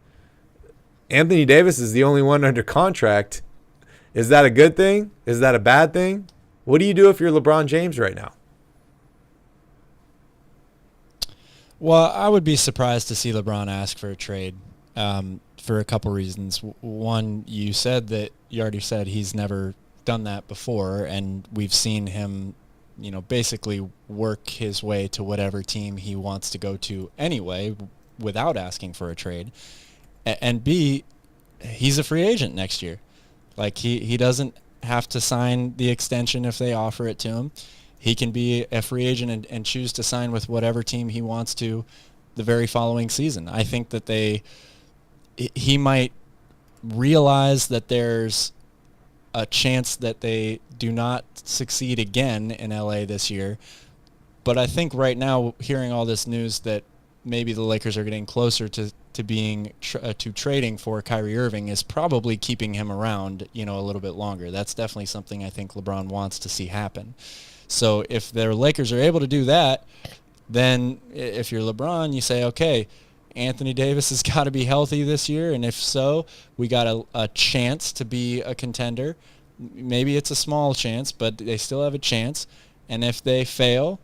Anthony Davis is the only one under contract. Is that a good thing? Is that a bad thing? What do you do if you're LeBron James right now? Well, I would be surprised to see LeBron ask for a trade for a couple reasons. One, you already said he's never done that before, and we've seen him, basically work his way to whatever team he wants to go to anyway without asking for a trade. And B, he's a free agent next year. Like, he doesn't have to sign the extension if they offer it to him. He can be a free agent and choose to sign with whatever team he wants to the very following season. I think that he might realize that there's a chance that they do not succeed again in LA this year. But I think right now, hearing all this news that maybe the Lakers are getting closer to trading for Kyrie Irving is probably keeping him around, a little bit longer. That's definitely something I think LeBron wants to see happen. So if the Lakers are able to do that, then if you're LeBron, you say, okay, Anthony Davis has got to be healthy this year, and if so, we got a chance to be a contender. Maybe it's a small chance, but they still have a chance. And if they fail,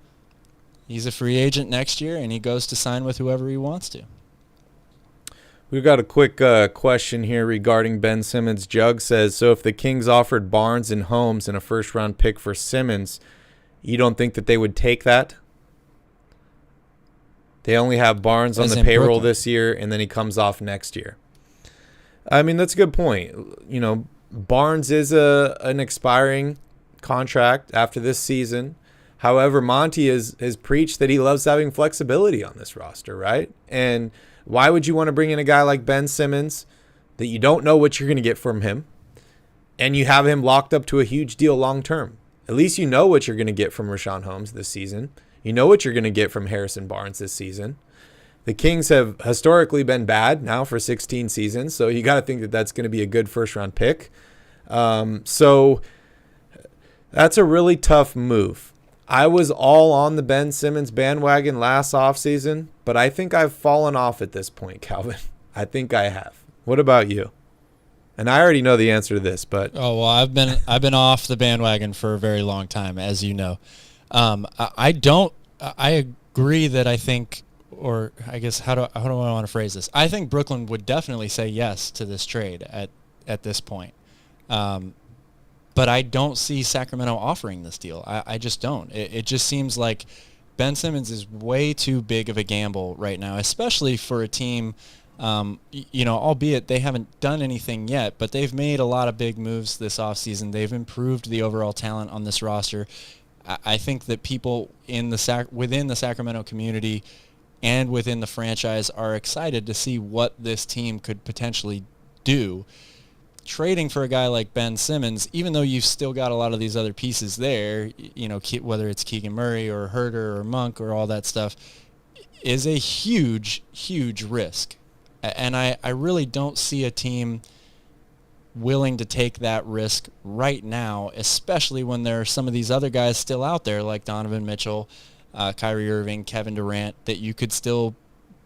he's a free agent next year, and he goes to sign with whoever he wants to. We've got a quick question here regarding Ben Simmons. Jug says, so if the Kings offered Barnes and Holmes and a first-round pick for Simmons, you don't think that they would take that? They only have Barnes on the payroll this year, and then he comes off next year. I mean, that's a good point. Barnes is an expiring contract after this season. However, Monty has preached that he loves having flexibility on this roster, right? And why would you want to bring in a guy like Ben Simmons that you don't know what you're going to get from him, and you have him locked up to a huge deal long term? At least you know what you're going to get from Richaun Holmes this season. You know what you're going to get from Harrison Barnes this season. The Kings have historically been bad now for 16 seasons, so you got to think that that's going to be a good first-round pick. So that's a really tough move. I was all on the Ben Simmons bandwagon last offseason, but I think I've fallen off at this point, Calvin. I think I have. What about you? And I already know the answer to this, but I've been off the bandwagon for a very long time, as you know. I agree that I think, or I guess how do I want to phrase this? I think Brooklyn would definitely say yes to this trade at this point. But I don't see Sacramento offering this deal. I just don't. It just seems like Ben Simmons is way too big of a gamble right now, especially for a team, albeit they haven't done anything yet, but they've made a lot of big moves this offseason. They've improved the overall talent on this roster. I think that people within the Sacramento community and within the franchise are excited to see what this team could potentially do. Trading for a guy like Ben Simmons, even though you've still got a lot of these other pieces there, whether it's Keegan Murray or Herter or Monk or all that stuff, is a huge, huge risk. And I really don't see a team willing to take that risk right now, especially when there are some of these other guys still out there like Donovan Mitchell, Kyrie Irving, Kevin Durant, that you could still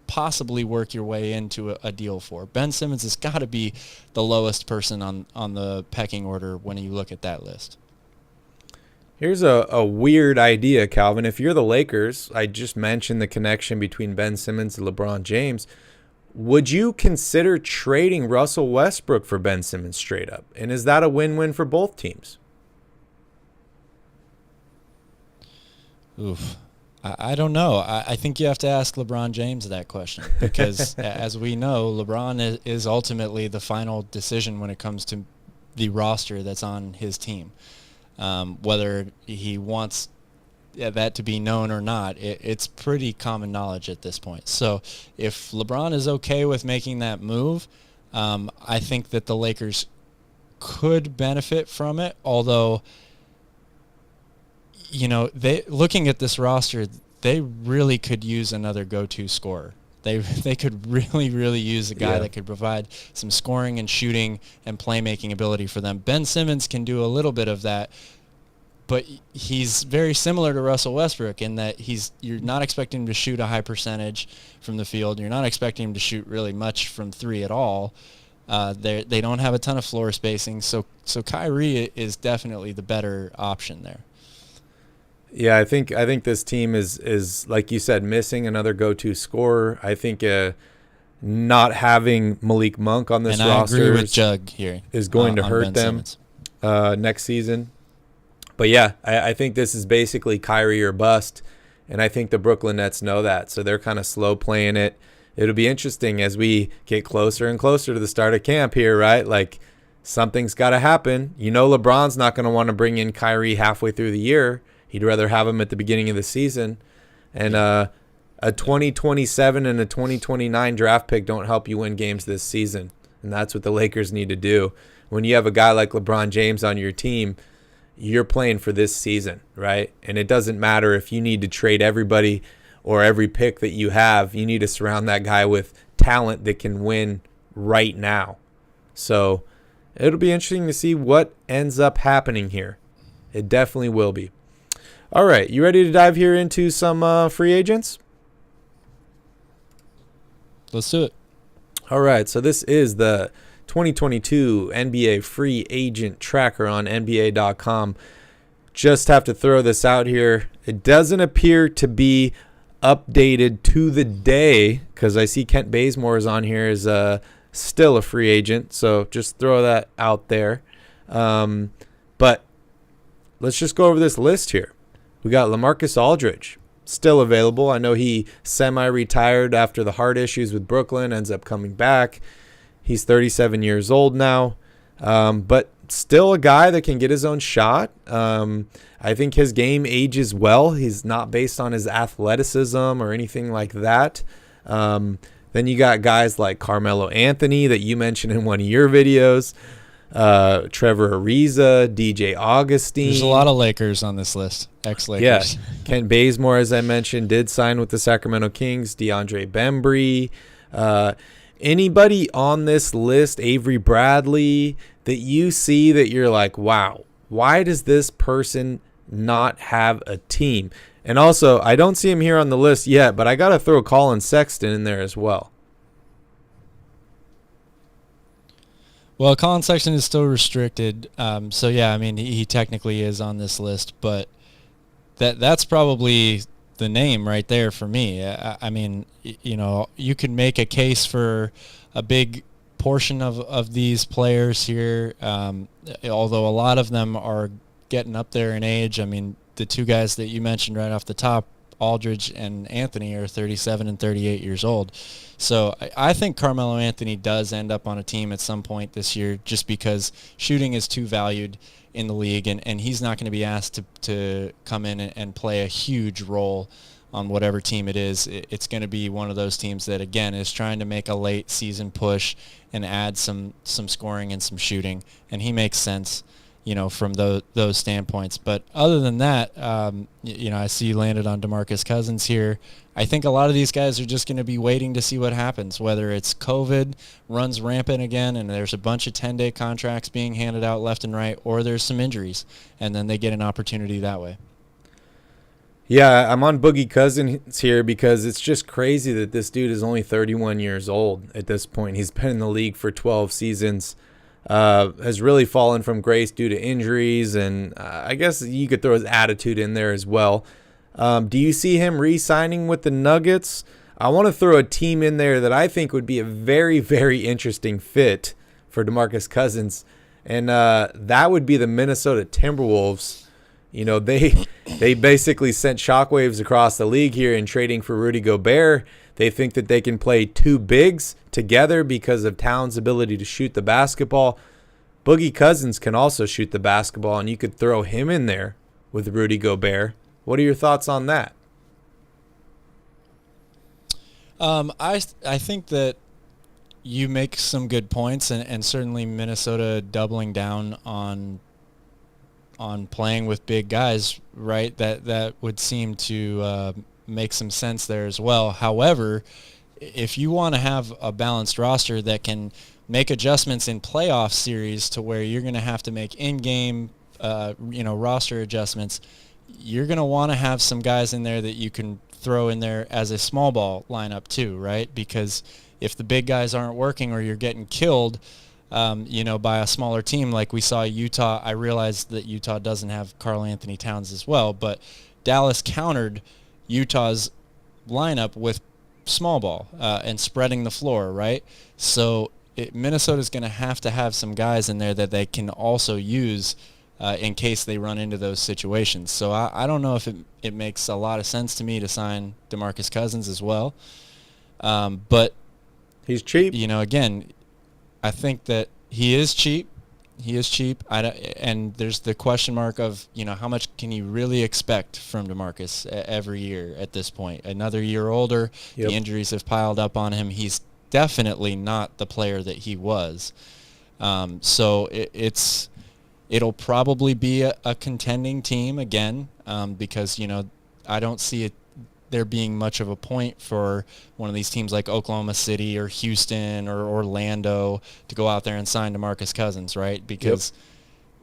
possibly work your way into a deal for. Ben Simmons has got to be the lowest person on the pecking order when you look at that list. Here's a weird idea, Calvin. If you're the Lakers, I just mentioned the connection between Ben Simmons and LeBron James. Would you consider trading Russell Westbrook for Ben Simmons straight up? And is that a win-win for both teams? Oof. I don't know. I think you have to ask LeBron James that question because, as we know, LeBron is ultimately the final decision when it comes to the roster that's on his team. Whether he wants that to be known or not, it's pretty common knowledge at this point. So if LeBron is okay with making that move, I think that the Lakers could benefit from it, although looking at this roster, they really could use another go-to scorer. They could really use a guy that could provide some scoring and shooting and playmaking ability for them. Ben Simmons can do a little bit of that, but he's very similar to Russell Westbrook in that you're not expecting him to shoot a high percentage from the field. You're not expecting him to shoot really much from three at all. They don't have a ton of floor spacing, so Kyrie is definitely the better option there. Yeah, I think this team is like you said, missing another go-to scorer. I think not having Malik Monk on this roster I agree with Jug here is going to hurt them next season. But yeah, I think this is basically Kyrie or bust, and I think the Brooklyn Nets know that, so they're kind of slow playing it. It'll be interesting as we get closer and closer to the start of camp here, right? Like something's got to happen. LeBron's not going to want to bring in Kyrie halfway through the year. He'd rather have him at the beginning of the season. And a 2027 and a 2029 draft pick don't help you win games this season. And that's what the Lakers need to do. When you have a guy like LeBron James on your team, you're playing for this season, right? And it doesn't matter if you need to trade everybody or every pick that you have. You need to surround that guy with talent that can win right now. So it'll be interesting to see what ends up happening here. It definitely will be. All right, you ready to dive here into some free agents? Let's do it. All right, so this is the 2022 NBA free agent tracker on NBA.com. Just have to throw this out here. It doesn't appear to be updated to the day because I see Kent Bazemore is on here as still a free agent, so just throw that out there. But let's just go over this list here. We got LaMarcus Aldridge, still available. I know he semi-retired after the heart issues with Brooklyn, ends up coming back. He's 37 years old now, but still a guy that can get his own shot. I think his game ages well. He's not based on his athleticism or anything like that. Then you got guys like Carmelo Anthony that you mentioned in one of your videos. Trevor Ariza, DJ Augustine. There's a lot of Lakers on this list, ex-Lakers. Yeah, Kent Bazemore, as I mentioned, did sign with the Sacramento Kings. DeAndre Bembry. Anybody on this list, Avery Bradley, that you see that you're like, wow, why does this person not have a team? And also, I don't see him here on the list yet, but I got to throw Colin Sexton in there as well. Well, Colin Sexton is still restricted, so yeah, I mean he technically is on this list, but that's probably the name right there for me. I mean, you could make a case for a big portion of these players here, although a lot of them are getting up there in age. I mean, the two guys that you mentioned right off the top, Aldridge and Anthony, are 37 and 38 years old. So I think Carmelo Anthony does end up on a team at some point this year just because shooting is too valued in the league, and he's not going to be asked to come in and play a huge role on whatever team it is. It's going to be one of those teams that, again, is trying to make a late season push and add some scoring and some shooting, and he makes sense. from those standpoints. But other than that, I see you landed on DeMarcus Cousins here. I think a lot of these guys are just going to be waiting to see what happens, whether it's COVID runs rampant again and there's a bunch of 10-day contracts being handed out left and right, or there's some injuries, and then they get an opportunity that way. Yeah, I'm on Boogie Cousins here because it's just crazy that this dude is only 31 years old at this point. He's been in the league for 12 seasons. Has really fallen from grace due to injuries, and I guess you could throw his attitude in there as well. Do you see him re-signing with the Nuggets? I want to throw a team in there that I think would be a very, very interesting fit for DeMarcus Cousins, and that would be the Minnesota Timberwolves. They basically sent shockwaves across the league here in trading for Rudy Gobert. They think that they can play two bigs together because of Towns' ability to shoot the basketball. Boogie Cousins can also shoot the basketball, and you could throw him in there with Rudy Gobert. What are your thoughts on that? I think that you make some good points, and certainly Minnesota doubling down on playing with big guys, right? That would seem to make some sense there as well. However, if you want to have a balanced roster that can make adjustments in playoff series to where you're going to have to make in-game, roster adjustments, you're going to want to have some guys in there that you can throw in there as a small ball lineup too, right? Because if the big guys aren't working or you're getting killed, by a smaller team like we saw Utah. I realize that Utah doesn't have Karl Anthony Towns as well, but Dallas countered Utah's lineup with small ball and spreading the floor, right? So Minnesota's going to have some guys in there that they can also use in case they run into those situations. So I don't know if it makes a lot of sense to me to sign DeMarcus Cousins as well. But he's cheap. Again, I think that he is cheap. And there's the question mark of, how much can you really expect from DeMarcus every year at this point? Another year older, Yep. The injuries have piled up on him. He's definitely not the player that he was. So it'll probably be a contending team again, because, I don't see it there being much of a point for one of these teams like Oklahoma City or Houston or Orlando to go out there and sign DeMarcus Cousins, right? Because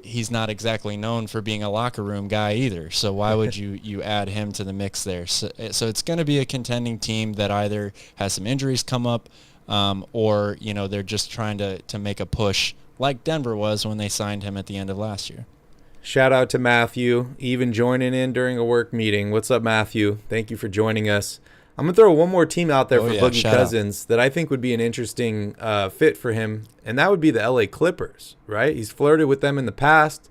he's not exactly known for being a locker room guy either. So why would you add him to the mix there? So it's going to be a contending team that either has some injuries come up or, they're just trying to make a push like Denver was when they signed him at the end of last year. Shout out to Matthew, even joining in during a work meeting. What's up, Matthew? Thank you for joining us. I'm going to throw one more team out there for Boogie Cousins that I think would be an interesting fit for him, and that would be the LA Clippers, right? He's flirted with them in the past.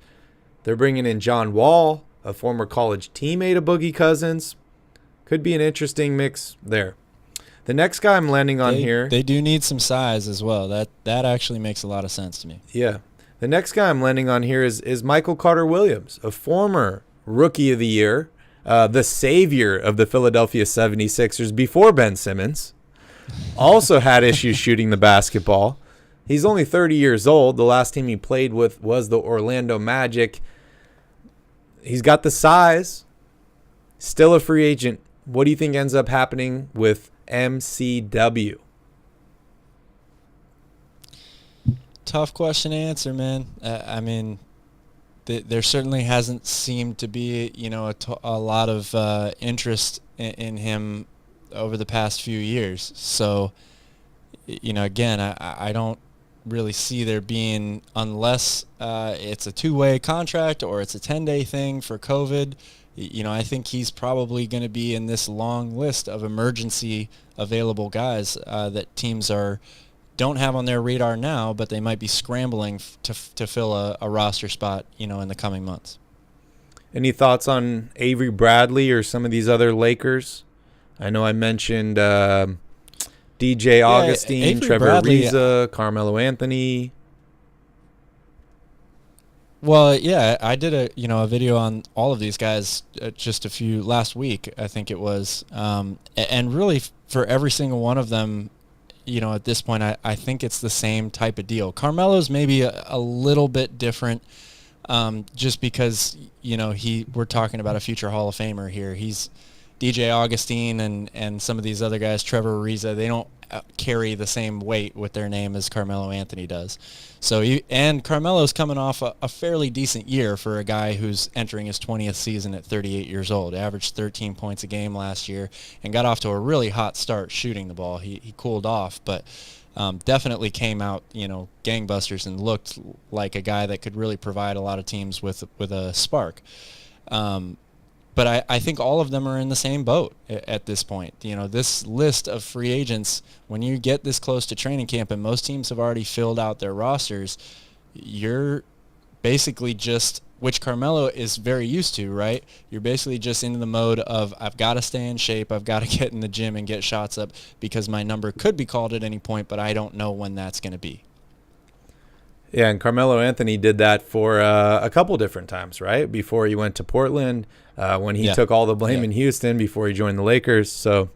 They're bringing in John Wall, a former college teammate of Boogie Cousins. Could be an interesting mix there. The next guy I'm landing on here. They do need some size as well. That actually makes a lot of sense to me. Yeah. The next guy I'm landing on here is Michael Carter-Williams, a former Rookie of the Year, the savior of the Philadelphia 76ers before Ben Simmons. Also had issues shooting the basketball. He's only 30 years old. The last team he played with was the Orlando Magic. He's got the size. Still a free agent. What do you think ends up happening with MCW? Tough question to answer, man. I mean, there certainly hasn't seemed to be, a lot of interest in him over the past few years. So, again, I don't really see there being, unless it's a two-way contract or it's a 10-day thing for COVID. I think he's probably going to be in this long list of emergency available guys that teams don't have on their radar now, but they might be scrambling to fill a roster spot, in the coming months. Any thoughts on Avery Bradley or some of these other Lakers? I know I mentioned DJ Augustine, Avery Trevor Bradley, Ariza, Carmelo Anthony. Well, yeah, I did a video on all of these guys just last week, I think it was, and really for every single one of them, at this point, I think it's the same type of deal. Carmelo's maybe a little bit different just because, we're talking about a future Hall of Famer here. He's DJ Augustine and some of these other guys, Trevor Ariza, they don't carry the same weight with their name as Carmelo Anthony does. And Carmelo's coming off a fairly decent year for a guy who's entering his 20th season at 38 years old. Averaged 13 points a game last year and got off to a really hot start shooting the ball. He cooled off, but definitely came out, gangbusters and looked like a guy that could really provide a lot of teams with a spark. But I think all of them are in the same boat at this point. This list of free agents, when you get this close to training camp and most teams have already filled out their rosters, you're basically just, which Carmelo is very used to, right? You're basically just in the mode of, I've got to stay in shape, I've got to get in the gym and get shots up because my number could be called at any point, but I don't know when that's going to be. Yeah, and Carmelo Anthony did that for a couple different times, right? Before he went to Portland, when he took all the blame in Houston before he joined the Lakers. So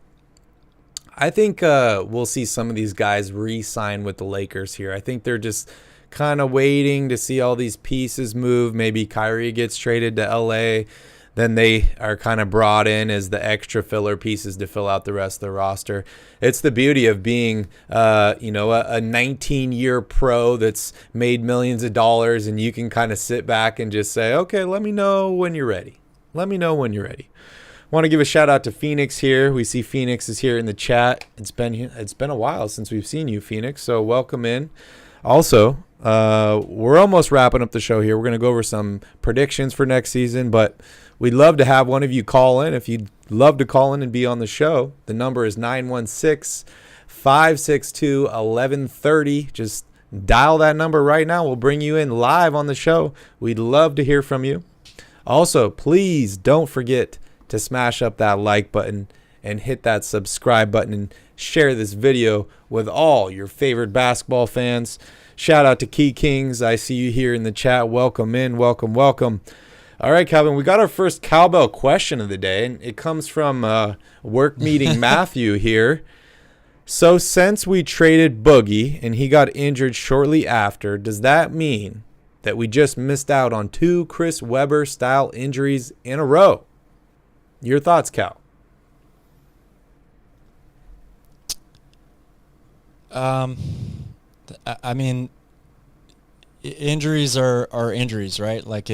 I think we'll see some of these guys re-sign with the Lakers here. I think they're just kind of waiting to see all these pieces move. Maybe Kyrie gets traded to LA. Then they are kind of brought in as the extra filler pieces to fill out the rest of the roster. It's the beauty of being, a 19-year pro that's made millions of dollars, and you can kind of sit back and just say, okay, let me know when you're ready. Let me know when you're ready. I want to give a shout out to Phoenix here. We see Phoenix is here in the chat. It's been a while since we've seen you, Phoenix, so welcome in. Also, we're almost wrapping up the show here. We're going to go over some predictions for next season, but we'd love to have one of you call in. If you'd love to call in and be on the show, the number is 916-562-1130. Just dial that number right now. We'll bring you in live on the show. We'd love to hear from you. Also, please don't forget to smash up that like button and hit that subscribe button and share this video with all your favorite basketball fans. Shout out to Key Kings. I see you here in the chat. Welcome in. Welcome, welcome. All right, Calvin, we got our first cowbell question of the day, and it comes from work meeting Matthew here. So since we traded Boogie and he got injured shortly after, does that mean that we just missed out on 2 Chris Webber-style injuries in a row? Your thoughts, Cal? I mean, injuries are injuries, right? Like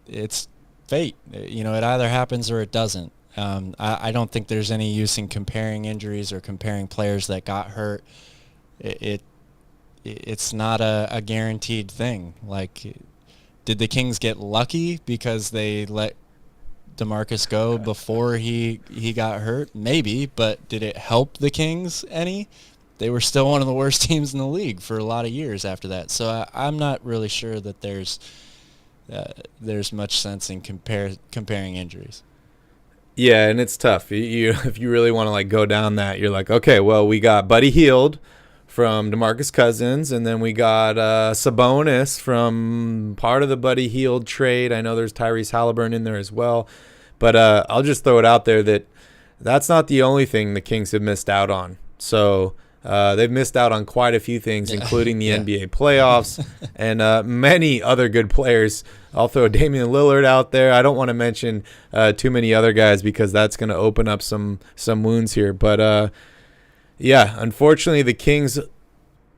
it's fate. It either happens or it doesn't. I don't think there's any use in comparing injuries or comparing players that got hurt. It's not a guaranteed thing. Like, did the Kings get lucky because they let DeMarcus go before he got hurt? Maybe, but did it help the Kings any? They were still one of the worst teams in the league for a lot of years after that. So I'm not really sure that there's much sense in comparing injuries. Yeah, and it's tough. If you really want to go down that, you're like, okay, well, we got Buddy Hield from DeMarcus Cousins, and then we got Sabonis from part of the Buddy Hield trade. I know there's Tyrese Halliburton in there as well, but I'll just throw it out there that that's not the only thing the Kings have missed out on. So they've missed out on quite a few things, including the NBA playoffs and many other good players. I'll throw Damian Lillard out there. I don't want to mention too many other guys because that's going to open up some wounds here. But, unfortunately, the Kings,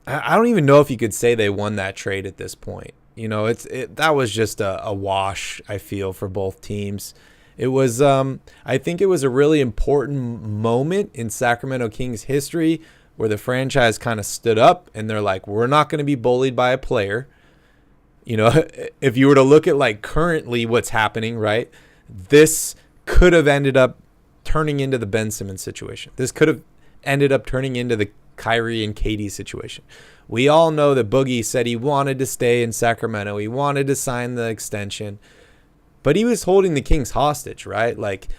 I don't even know if you could say they won that trade at this point. That was just a wash, I feel, for both teams. It was, I think it was a really important moment in Sacramento Kings history where the franchise kind of stood up and they're like, we're not going to be bullied by a player. If you were to look at currently what's happening, right, this could have ended up turning into the Ben Simmons situation. This could have ended up turning into the Kyrie and KD situation. We all know that Boogie said he wanted to stay in Sacramento. He wanted to sign the extension. But he was holding the Kings hostage, right?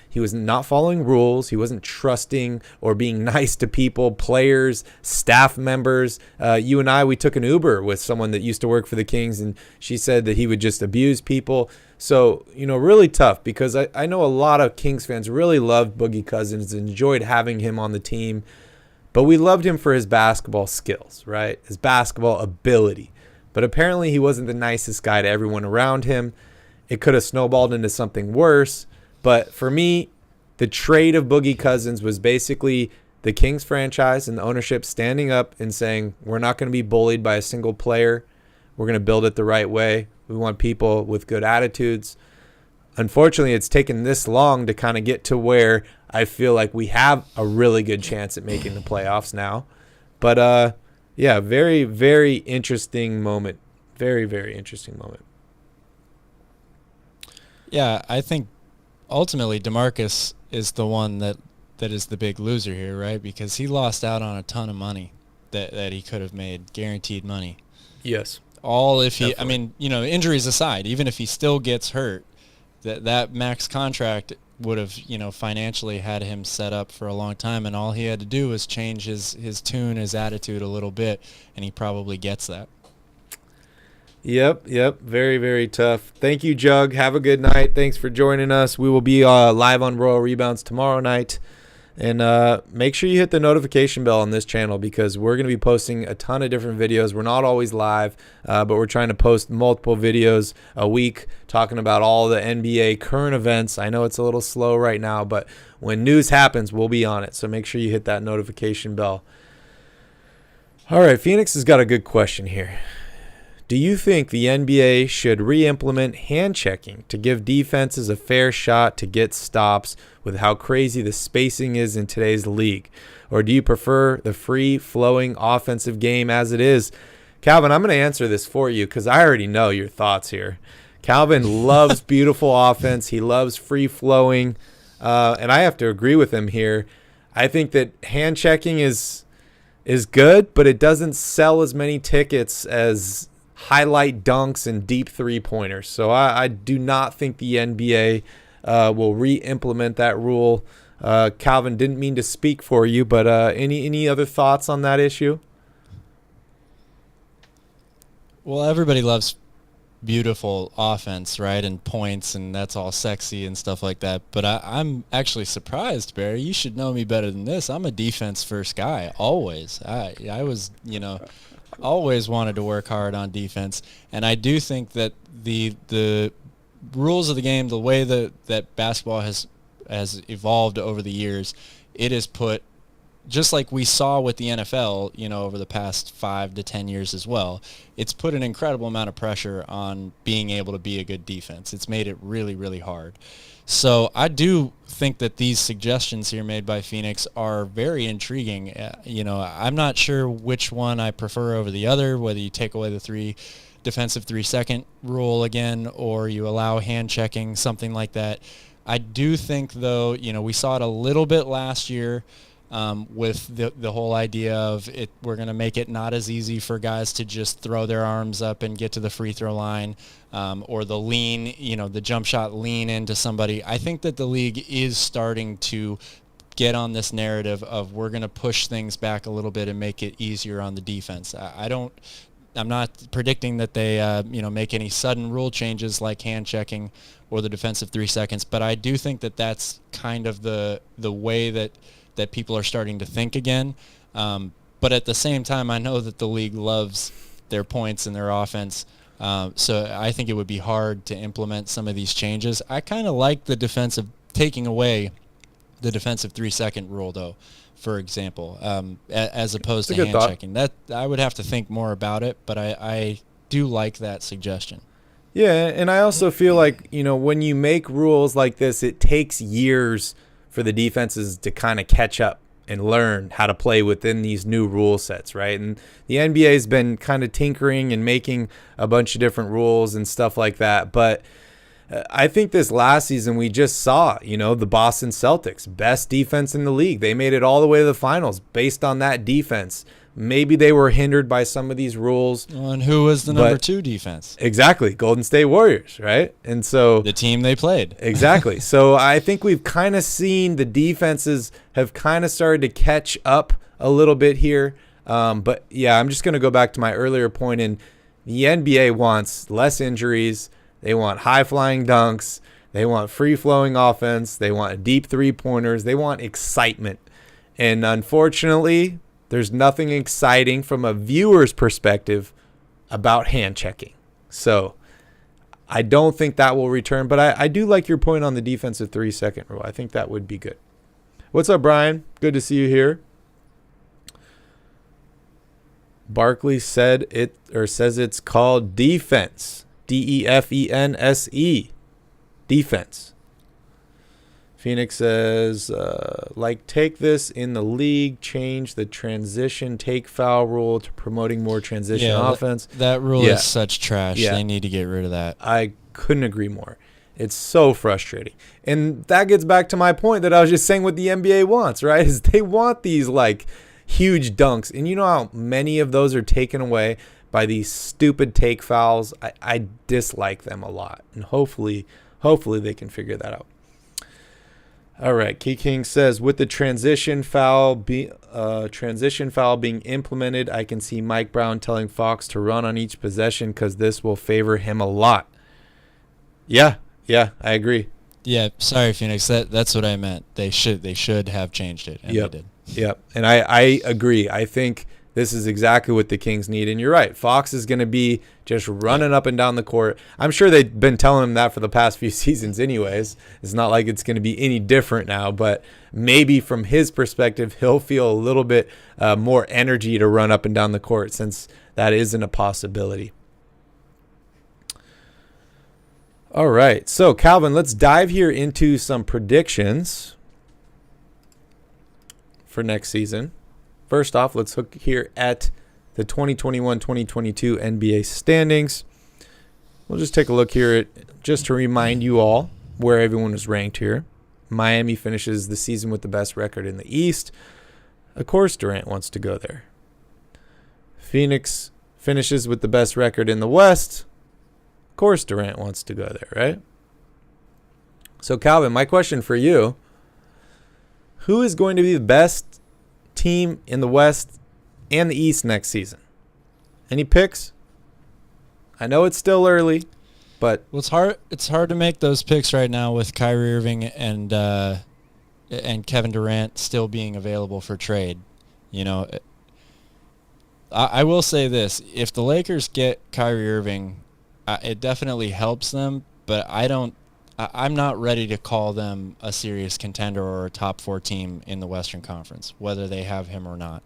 He was not following rules. He wasn't trusting or being nice to people, players, staff members. You and I, we took an Uber with someone that used to work for the Kings, and she said that he would just abuse people. So, really tough because I know a lot of Kings fans really loved Boogie Cousins, enjoyed having him on the team. But we loved him for his basketball skills, right? His basketball ability. But apparently he wasn't the nicest guy to everyone around him. it could have snowballed into something worse. But for me, the trade of Boogie Cousins was basically the Kings franchise and the ownership standing up and saying, we're not going to be bullied by a single player. We're going to build it the right way. We want people with good attitudes. Unfortunately, it's taken this long to kind of get to where I feel like we have a really good chance at making the playoffs now. But, yeah, very, very interesting moment. Very, very interesting moment. Yeah, I think ultimately DeMarcus is the one that is the big loser here, right? Because he lost out on a ton of money that he could have made, guaranteed money. Yes. All if he, definitely. I mean, you know, injuries aside, even if he still gets hurt, that max contract would have, you know, financially had him set up for a long time, and all he had to do was change his tune, his attitude a little bit, and he probably gets that. Yep. Very, very tough. Thank you, Jug. Have a good night. Thanks for joining us. We will be live on Royal Rebounds tomorrow night. And make sure you hit the notification bell on this channel because we're going to be posting a ton of different videos. We're not always live, but we're trying to post multiple videos a week talking about all the NBA current events. I know it's a little slow right now, but when news happens, we'll be on it. So make sure you hit that notification bell. All right, Phoenix has got a good question here. Do you think the NBA should re-implement hand checking to give defenses a fair shot to get stops with how crazy the spacing is in today's league? Or do you prefer the free-flowing offensive game as it is? Calvin, I'm going to answer this for you because I already know your thoughts here. Calvin loves beautiful offense. He loves free-flowing. And I have to agree with him here. I think that hand checking is good, but it doesn't sell as many tickets as highlight dunks and deep three-pointers. So I do not think the NBA will re-implement that rule. Calvin, didn't mean to speak for you, but any other thoughts on that issue? Well, everybody loves beautiful offense, right, and points, and that's all sexy and stuff like that. But I'm actually surprised, Barry. You should know me better than this. I'm a defense-first guy, always. I was, you know, always wanted to work hard on defense, and I do think that the rules of the game, the way that basketball has evolved over the years, it has put, just like we saw with the NFL, you know, over the past 5 to 10 years as well, it's put an incredible amount of pressure on being able to be a good defense. It's made it really, really hard. So I do think that these suggestions here made by Phoenix are very intriguing. You know, I'm not sure which one I prefer over the other, whether you take away the defensive 3-second rule again, or you allow hand checking, something like that. I do think, though, you know, we saw it a little bit last year with the whole idea of it. We're going to make it not as easy for guys to just throw their arms up and get to the free throw line, or the lean, you know, the jump shot lean into somebody. I think that the league is starting to get on this narrative of we're going to push things back a little bit and make it easier on the defense. I'm not predicting that they, you know, make any sudden rule changes like hand checking or the defensive 3 seconds, but I do think that that's kind of the way that people are starting to think again. But at the same time, I know that the league loves their points and their offense. So I think it would be hard to implement some of these changes. I kind of like the taking away the defensive 3-second rule, though, for example, as opposed to hand checking. That I would have to think more about it, but I do like that suggestion. Yeah, and I also feel like, you know, when you make rules like this, it takes years for the defenses to kind of catch up and learn how to play within these new rule sets, right? And the NBA has been kind of tinkering and making a bunch of different rules and stuff like that. But I think this last season we just saw, you know, the Boston Celtics, best defense in the league. They made it all the way to the finals based on that defense. Maybe they were hindered by some of these rules. And who was the number 2 defense? Exactly. Golden State Warriors, right? And so the team they played. Exactly. So I think we've kind of seen the defenses have kind of started to catch up a little bit here. But yeah, I'm just going to go back to my earlier point in the NBA wants less injuries. They want high-flying dunks. They want free-flowing offense. They want deep three-pointers. They want excitement. And unfortunately, there's nothing exciting from a viewer's perspective about hand checking. So I don't think that will return, but I do like your point on the defensive 3-second rule. I think that would be good. What's up, Brian? Good to see you here. Barkley says it's called defense. DEFENSE. Defense. Phoenix says, take this in the league, change the transition take foul rule to promoting more transition offense. That rule is such trash. Yeah. They need to get rid of that. I couldn't agree more. It's so frustrating. And that gets back to my point that I was just saying what the NBA wants, right? Is they want these huge dunks. And you know how many of those are taken away by these stupid take fouls? I dislike them a lot. And hopefully they can figure that out. All right, Key King says, with the transition foul being implemented, I can see Mike Brown telling Fox to run on each possession because this will favor him a lot. Yeah, I agree. Yeah, sorry, Phoenix. That's what I meant. They should have changed it, and they did. Yep, and I agree. I think this is exactly what the Kings need. And you're right. Fox is going to be just running up and down the court. I'm sure they've been telling him that for the past few seasons anyways. It's not like it's going to be any different now. But maybe from his perspective, he'll feel a little bit more energy to run up and down the court since that isn't a possibility. All right. So, Calvin, let's dive here into some predictions for next season. First off, let's look here at the 2021-2022 NBA standings. We'll just take a look here just to remind you all where everyone is ranked here. Miami finishes the season with the best record in the East. Of course, Durant wants to go there. Phoenix finishes with the best record in the West. Of course, Durant wants to go there, right? So, Calvin, my question for you, who is going to be the best team in the West and the East next season? Any picks? I know it's still early, but it's hard to make those picks right now with Kyrie Irving and Kevin Durant still being available for trade. You know, I will say this: if the Lakers get Kyrie Irving, it definitely helps them. But I'm not ready to call them a serious contender or a top 4 team in the Western Conference, whether they have him or not.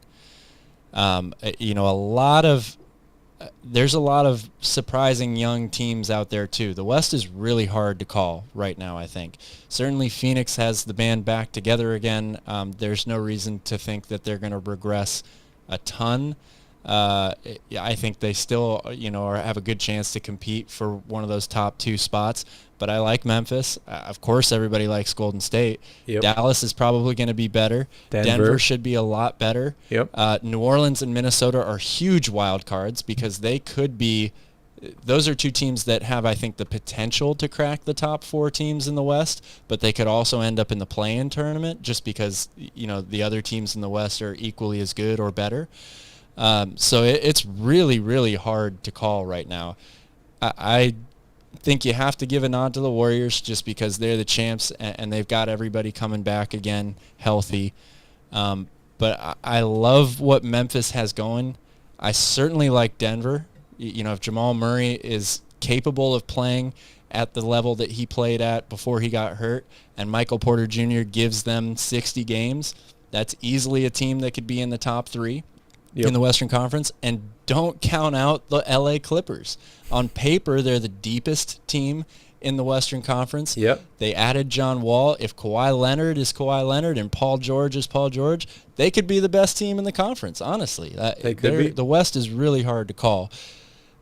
There's a lot of surprising young teams out there too. The West is really hard to call right now, I think. Certainly Phoenix has the band back together again. There's no reason to think that they're going to regress a ton. I think they still, have a good chance to compete for one of those top 2 spots. But I like Memphis. Of course, everybody likes Golden State. Yep. Dallas is probably going to be better. Denver should be a lot better. Yep. New Orleans and Minnesota are huge wild cards because they could be. Those are 2 teams that have, I think, the potential to crack the top 4 teams in the West, but they could also end up in the play-in tournament just because the other teams in the West are equally as good or better. So it's really, really hard to call right now. I think you have to give a nod to the Warriors just because they're the champs and they've got everybody coming back again healthy. But I love what Memphis has going. I certainly like Denver. If Jamal Murray is capable of playing at the level that he played at before he got hurt and Michael Porter Jr. gives them 60 games, that's easily a team that could be in the top 3. Yep. In the Western Conference, and don't count out the LA Clippers. On paper, they're the deepest team in the Western Conference. Yep. They added John Wall. If Kawhi Leonard is Kawhi Leonard and Paul George is Paul George, they could be the best team in the conference, honestly. They could be. The West is really hard to call.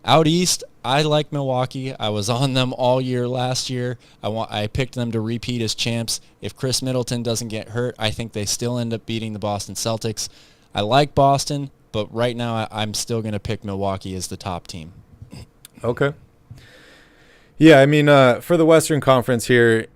Out East, I like Milwaukee. I was on them all year last year. I picked them to repeat as champs. If Chris Middleton doesn't get hurt, I think they still end up beating the Boston Celtics. I like Boston, but right now I'm still going to pick Milwaukee as the top team. Okay. Yeah, I mean, for the Western Conference here,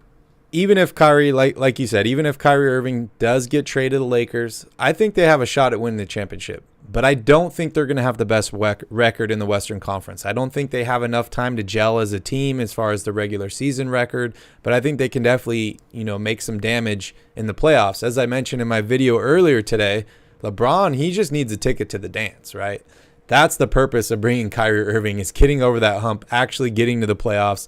even if Kyrie, like you said, even if Kyrie Irving does get traded to the Lakers, I think they have a shot at winning the championship. But I don't think they're going to have the best record in the Western Conference. I don't think they have enough time to gel as a team as far as the regular season record. But I think they can definitely, make some damage in the playoffs. As I mentioned in my video earlier today, LeBron, he just needs a ticket to the dance, right? That's the purpose of bringing Kyrie Irving, is getting over that hump, actually getting to the playoffs.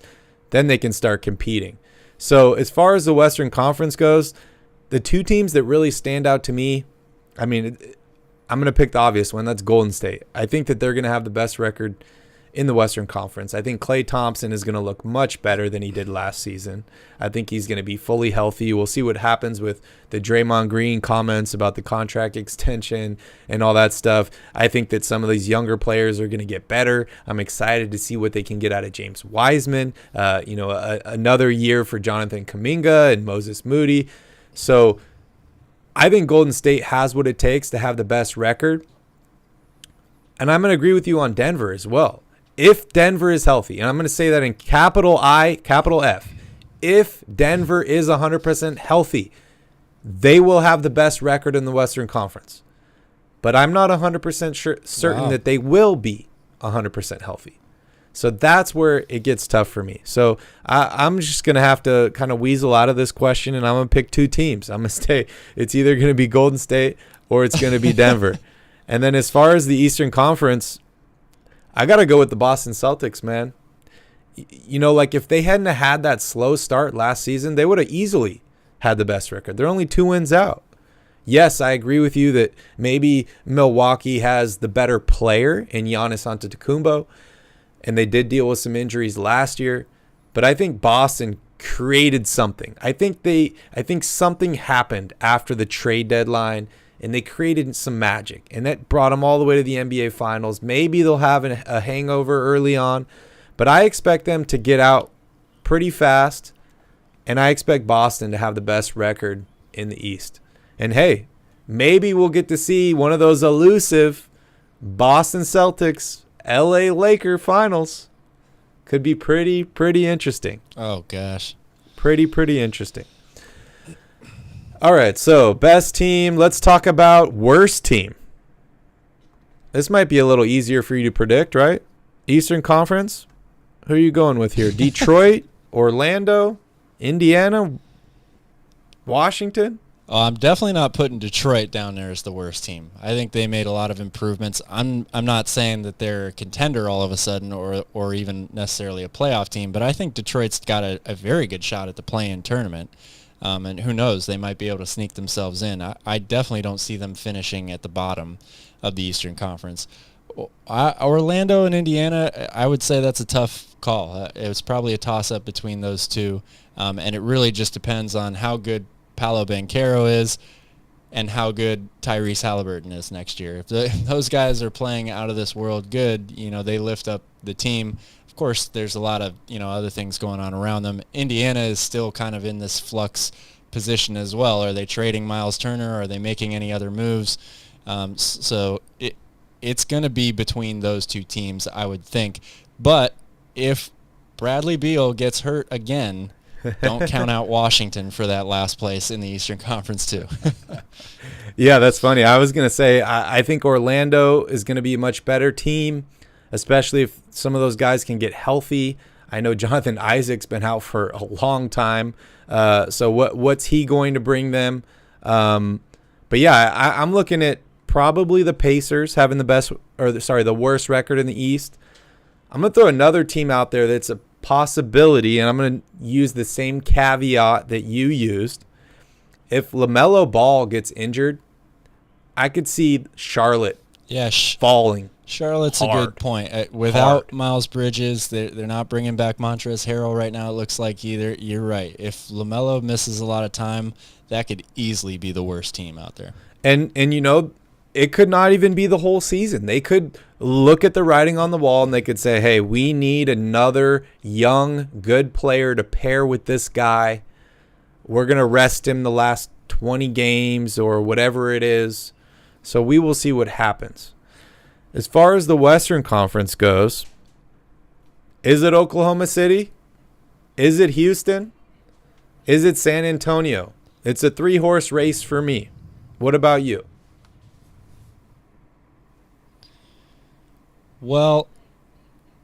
Then they can start competing. So as far as the Western Conference goes, the two teams that really stand out to me, I mean, I'm going to pick the obvious one. That's Golden State. I think that they're going to have the best record in the Western Conference. I think Klay Thompson is going to look much better than he did last season. I think he's going to be fully healthy. We'll see what happens with the Draymond Green comments about the contract extension and all that stuff. I think that some of these younger players are going to get better. I'm excited to see what they can get out of James Wiseman. Another year for Jonathan Kuminga and Moses Moody. So I think Golden State has what it takes to have the best record. And I'm going to agree with you on Denver as well. If Denver is healthy, and I'm going to say that in capital I, capital F, if Denver is 100% healthy, they will have the best record in the Western Conference. But I'm not 100% certain that they will be 100% healthy. So that's where it gets tough for me. So I'm just going to have to kind of weasel out of this question, and I'm going to pick two teams. I'm going to say it's either going to be Golden State or it's going to be Denver. And then as far as the Eastern Conference, I got to go with the Boston Celtics, man. Like if they hadn't had that slow start last season, they would have easily had the best record. They're only 2 wins out. Yes, I agree with you that maybe Milwaukee has the better player in Giannis Antetokounmpo, and they did deal with some injuries last year. But I think Boston created something. I think something happened after the trade deadline, and they created some magic, and that brought them all the way to the NBA Finals. Maybe they'll have a hangover early on, but I expect them to get out pretty fast, and I expect Boston to have the best record in the East. And hey, maybe we'll get to see one of those elusive Boston Celtics, LA Laker finals. Could be pretty interesting. Oh, gosh. Pretty interesting. All right, so best team. Let's talk about worst team. This might be a little easier for you to predict, right? Eastern Conference. Who are you going with here? Detroit, Orlando, Indiana, Washington? Oh, I'm definitely not putting Detroit down there as the worst team. I think they made a lot of improvements. I'm not saying that they're a contender all of a sudden or even necessarily a playoff team, but I think Detroit's got a very good shot at the play-in tournament. And who knows, they might be able to sneak themselves in. I definitely don't see them finishing at the bottom of the Eastern Conference. Orlando and Indiana, I would say that's a tough call. It was probably a toss-up between those two, and it really just depends on how good Paolo Banchero is and how good Tyrese Halliburton is next year. If those guys are playing out of this world good, they lift up the team. Of course, there's a lot of other things going on around them. Indiana is still kind of in this flux position as well. Are they trading Miles Turner? Are they making any other moves? So it's going to be between those two teams, I would think. But if Bradley Beal gets hurt again, don't count out Washington for that last place in the Eastern Conference too. Yeah, that's funny. I was going to say I think Orlando is going to be a much better team, especially if some of those guys can get healthy. I know Jonathan Isaac's been out for a long time. So what's he going to bring them? But yeah, I'm looking at probably the Pacers having the worst record in the East. I'm going to throw another team out there that's a possibility, and I'm going to use the same caveat that you used. If LaMelo Ball gets injured, I could see Charlotte falling. Charlotte's a good point. Without Miles Bridges, they're not bringing back Montrezl Harrell right now. It looks like either. You're right. If LaMelo misses a lot of time, that could easily be the worst team out there. And it could not even be the whole season. They could look at the writing on the wall and they could say, hey, we need another young, good player to pair with this guy. We're going to rest him the last 20 games or whatever it is. So we will see what happens. As far as the Western Conference goes, is it Oklahoma City? Is it Houston? Is it San Antonio? It's a 3-horse race for me. What about you? Well,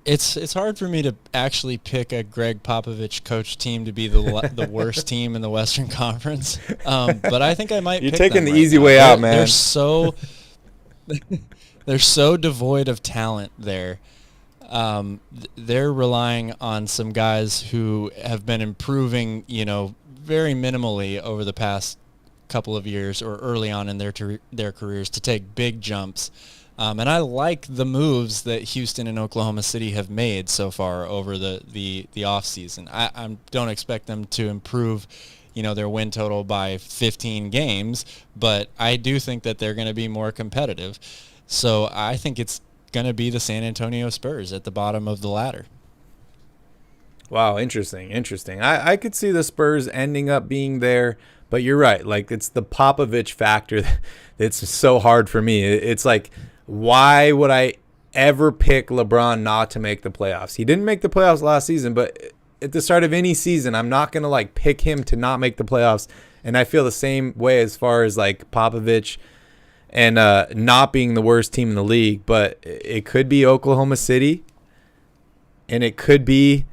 it's hard for me to actually pick a Greg Popovich coach team to be the worst team in the Western Conference. But I think I might. You're pick taking them the easy way out, man. They're so They're so devoid of talent there. They're relying on some guys who have been improving, very minimally over the past couple of years or early on in their careers to take big jumps. And I like the moves that Houston and Oklahoma City have made so far over the offseason. I don't expect them to improve, their win total by 15 games, but I do think that they're going to be more competitive. So I think it's going to be the San Antonio Spurs at the bottom of the ladder. Wow, interesting. I could see the Spurs ending up being there, but you're right. Like, it's the Popovich factor that's so hard for me. It's like, why would I ever pick LeBron not to make the playoffs? He didn't make the playoffs last season, but at the start of any season, I'm not going to pick him to not make the playoffs. And I feel the same way as far as Popovich and not being the worst team in the league, but it could be Oklahoma City and it could be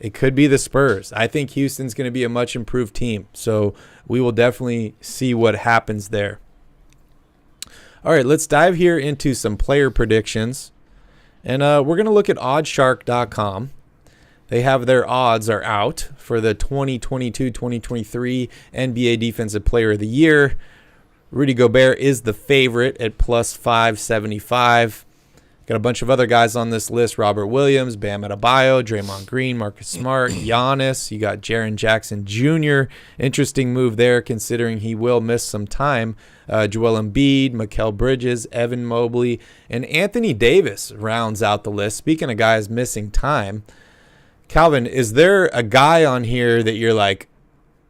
the Spurs. I think Houston's going to be a much improved team. So we will definitely see what happens there. All right, let's dive here into some player predictions. And we're going to look at oddshark.com. They have their odds are out for the 2022-2023 NBA Defensive Player of the Year. Rudy Gobert is the favorite at plus 575. Got a bunch of other guys on this list: Robert Williams, Bam Adebayo, Draymond Green, Marcus Smart, Giannis. You got Jaren Jackson Jr. Interesting move there, considering he will miss some time. Joel Embiid, Mikal Bridges, Evan Mobley, and Anthony Davis rounds out the list. Speaking of guys missing time, Calvin, is there a guy on here that you're like,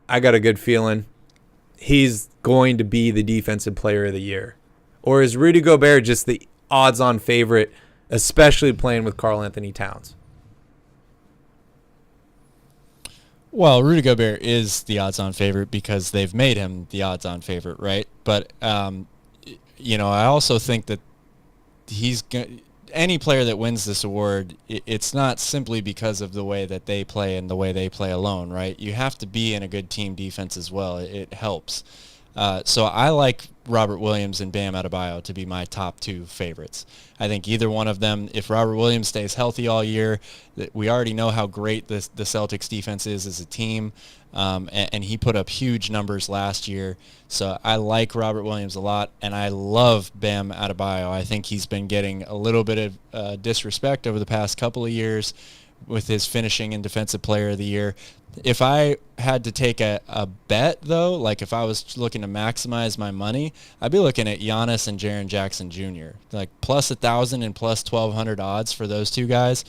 I got a good feeling he's going to be the Defensive Player of the Year? Or is Rudy Gobert just the odds-on favorite, especially playing with Karl Anthony Towns? Well, Rudy Gobert is the odds-on favorite because they've made him the odds-on favorite, right? But, I also think that any player that wins this award, it's not simply because of the way that they play and the way they play alone, right? You have to be in a good team defense as well. It helps. So I like Robert Williams and Bam Adebayo to be my top two favorites. I think either one of them, if Robert Williams stays healthy all year, we already know how great the Celtics defense is as a team, and he put up huge numbers last year. So I like Robert Williams a lot, and I love Bam Adebayo. I think he's been getting a little bit of disrespect over the past couple of years with his finishing and Defensive Player of the Year. If I had to take a bet, though, like if I was looking to maximize my money, I'd be looking at Giannis and Jaren Jackson Jr. Like plus 1,000 and plus 1,200 odds for those two guys.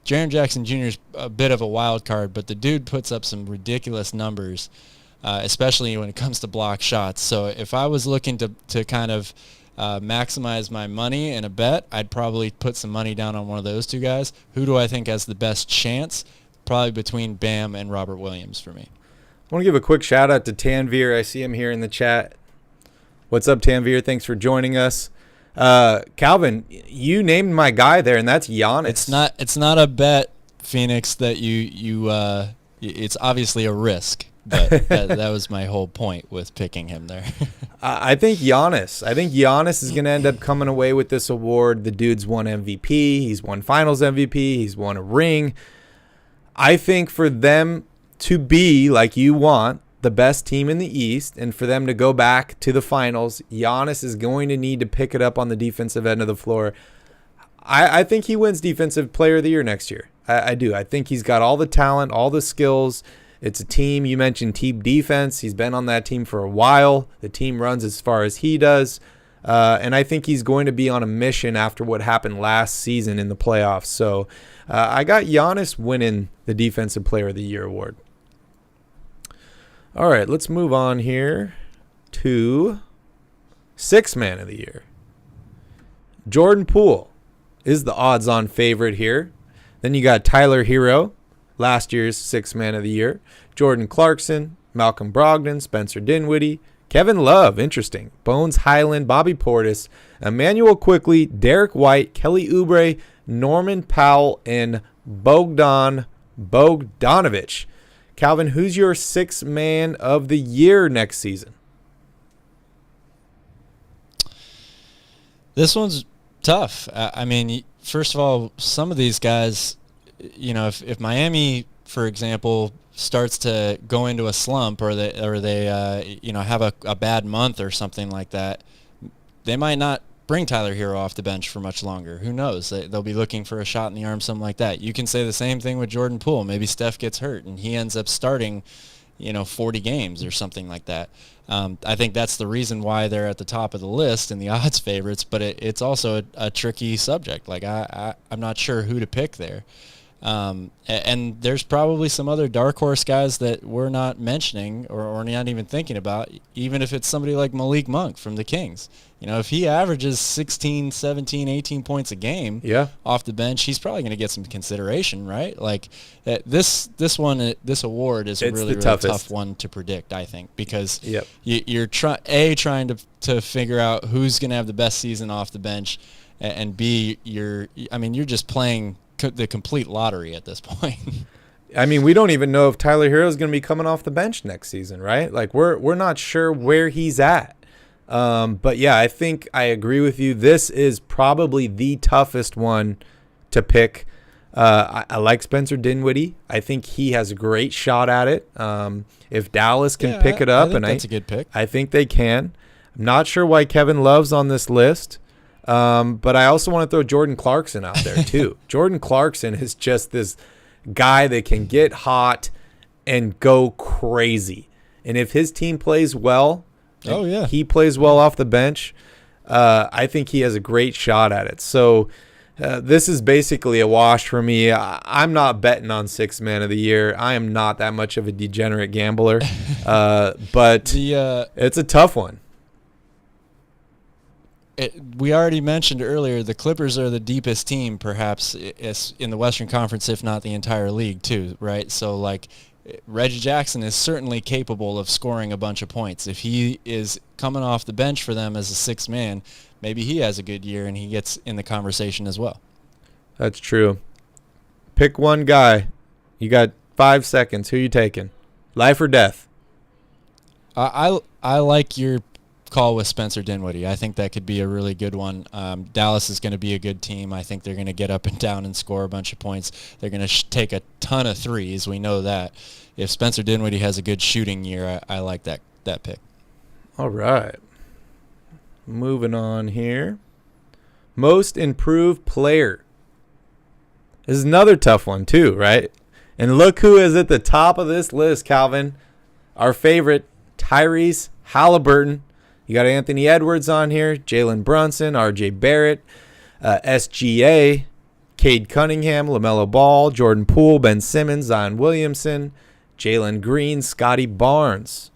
Jaren Jackson Jr. is a bit of a wild card, but the dude puts up some ridiculous numbers, especially when it comes to block shots. So if I was looking to kind of maximize my money in a bet, I'd probably put some money down on one of those two guys. Who do I think has the best chance? Probably between Bam and Robert Williams for me. I want to give a quick shout out to Tanvir. I see him here in the chat. What's up, Tanvir? Thanks for joining us. Calvin, you named my guy there, and that's Giannis. It's not a bet, Phoenix, that you it's obviously a risk, but that was my whole point with picking him there. I think Giannis is going to end up coming away with this award. The dude's won MVP. He's won Finals MVP. He's won a ring. I think for them to be, like you want, the best team in the East, and for them to go back to the finals, Giannis is going to need to pick it up on the defensive end of the floor. I think he wins Defensive Player of the Year next year. I do. I think he's got all the talent, all the skills. It's a team. You mentioned team defense. He's been on that team for a while. The team runs as far as he does. And I think he's going to be on a mission after what happened last season in the playoffs. So I got Giannis winning the Defensive Player of the Year award. All right, let's move on here to Sixth Man of the Year. Jordan Poole is the odds-on favorite here. Then you got Tyler Hero, last year's Sixth Man of the Year. Jordan Clarkson, Malcolm Brogdon, Spencer Dinwiddie, Kevin Love, interesting. Bones Highland, Bobby Portis, Emmanuel Quickley, Derek White, Kelly Oubre, Norman Powell, and Bogdan Bogdanovic. Calvin, who's your Sixth Man of the Year next season? This one's tough. I mean, first of all, some of these guys, if Miami, for example, starts to go into a slump or they have a bad month or something like that, they might not bring Tyler Hero off the bench for much longer. Who knows? They'll be looking for a shot in the arm, something like that. You can say the same thing with Jordan Poole. Maybe Steph gets hurt and he ends up starting 40 games or something like that. I think that's the reason why they're at the top of the list and the odds favorites, but it's also a tricky subject. Like I'm not sure who to pick there. And there's probably some other dark horse guys that we're not mentioning or not even thinking about, even if it's somebody like Malik Monk from the Kings. If he averages 16, 17, 18 points a game off the bench, he's probably going to get some consideration, right? Like this award is a really tough one to predict, I think, because you're trying to figure out who's going to have the best season off the bench, and B, you're just playing the complete lottery at this point. I mean, we don't even know if Tyler Hero is going to be coming off the bench next season, right? Like we're not sure where he's at. But yeah, I think I agree with you. This is probably the toughest one to pick. I like Spencer Dinwiddie. I think he has a great shot at it. If Dallas can pick it up, that's a good pick. I think they can. I'm not sure why Kevin Love's on this list. But I also want to throw Jordan Clarkson out there too. Jordan Clarkson is just this guy that can get hot and go crazy. And if his team plays well, he plays well off the bench, I think he has a great shot at it. So this is basically a wash for me. I'm not betting on Sixth Man of the Year. I am not that much of a degenerate gambler. But it's a tough one. We already mentioned earlier the Clippers are the deepest team perhaps in the Western Conference, if not the entire league too, right? So like Reggie Jackson is certainly capable of scoring a bunch of points. If he is coming off the bench for them as a sixth man, maybe he has a good year and he gets in the conversation as well. That's true. Pick one guy. You got 5 seconds. Who you taking? Life or death? I like your call with Spencer Dinwiddie. I think that could be a really good one. Dallas is going to be a good team. I think they're going to get up and down and score a bunch of points. They're going to take a ton of threes. We know that. If Spencer Dinwiddie has a good shooting year, I like that pick. All right. Moving on here. Most improved player. This is another tough one too, right? And look who is at the top of this list, Calvin. Our favorite, Tyrese Halliburton. You got Anthony Edwards on here, Jalen Brunson, R.J. Barrett, SGA, Cade Cunningham, LaMelo Ball, Jordan Poole, Ben Simmons, Zion Williamson, Jalen Green, Scotty Barnes.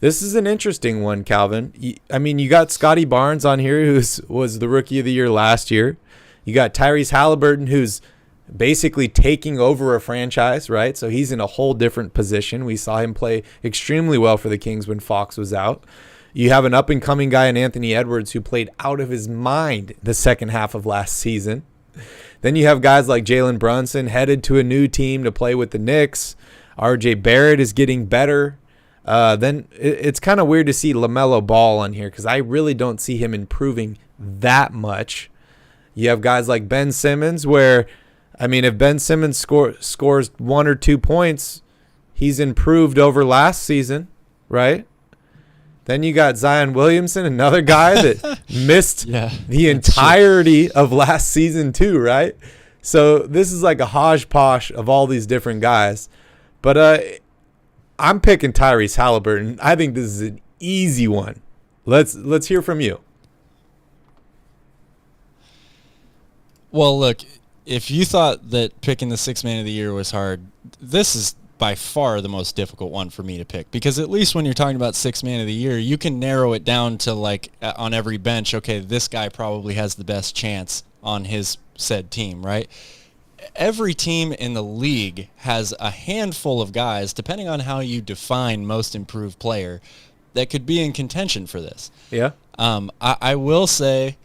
This is an interesting one, Calvin. I mean, you got Scotty Barnes on here, who was the Rookie of the Year last year. You got Tyrese Halliburton, who's basically taking over a franchise, right? So he's in a whole different position. We saw him play extremely well for the Kings when Fox was out. You have an up-and-coming guy in Anthony Edwards who played out of his mind the second half of last season. Then you have guys like Jalen Brunson headed to a new team to play with the Knicks. R.J. Barrett is getting better. Then it's kind of weird to see LaMelo Ball on here because I really don't see him improving that much. You have guys like Ben Simmons where, I mean, if Ben Simmons scores 1 or 2 points, he's improved over last season, right? Then you got Zion Williamson, another guy that missed the entirety of last season too, right? So this is like a hodgepodge of all these different guys. But I'm picking Tyrese Halliburton. I think this is an easy one. Let's hear from you. Well, look, if you thought that picking the Sixth Man of the Year was hard, this is by far the most difficult one for me to pick, because at least when you're talking about Sixth Man of the Year, you can narrow it down to like on every bench, okay, this guy probably has the best chance on his said team, right? Every team in the league has a handful of guys, depending on how you define most improved player, that could be in contention for this. Yeah. I will say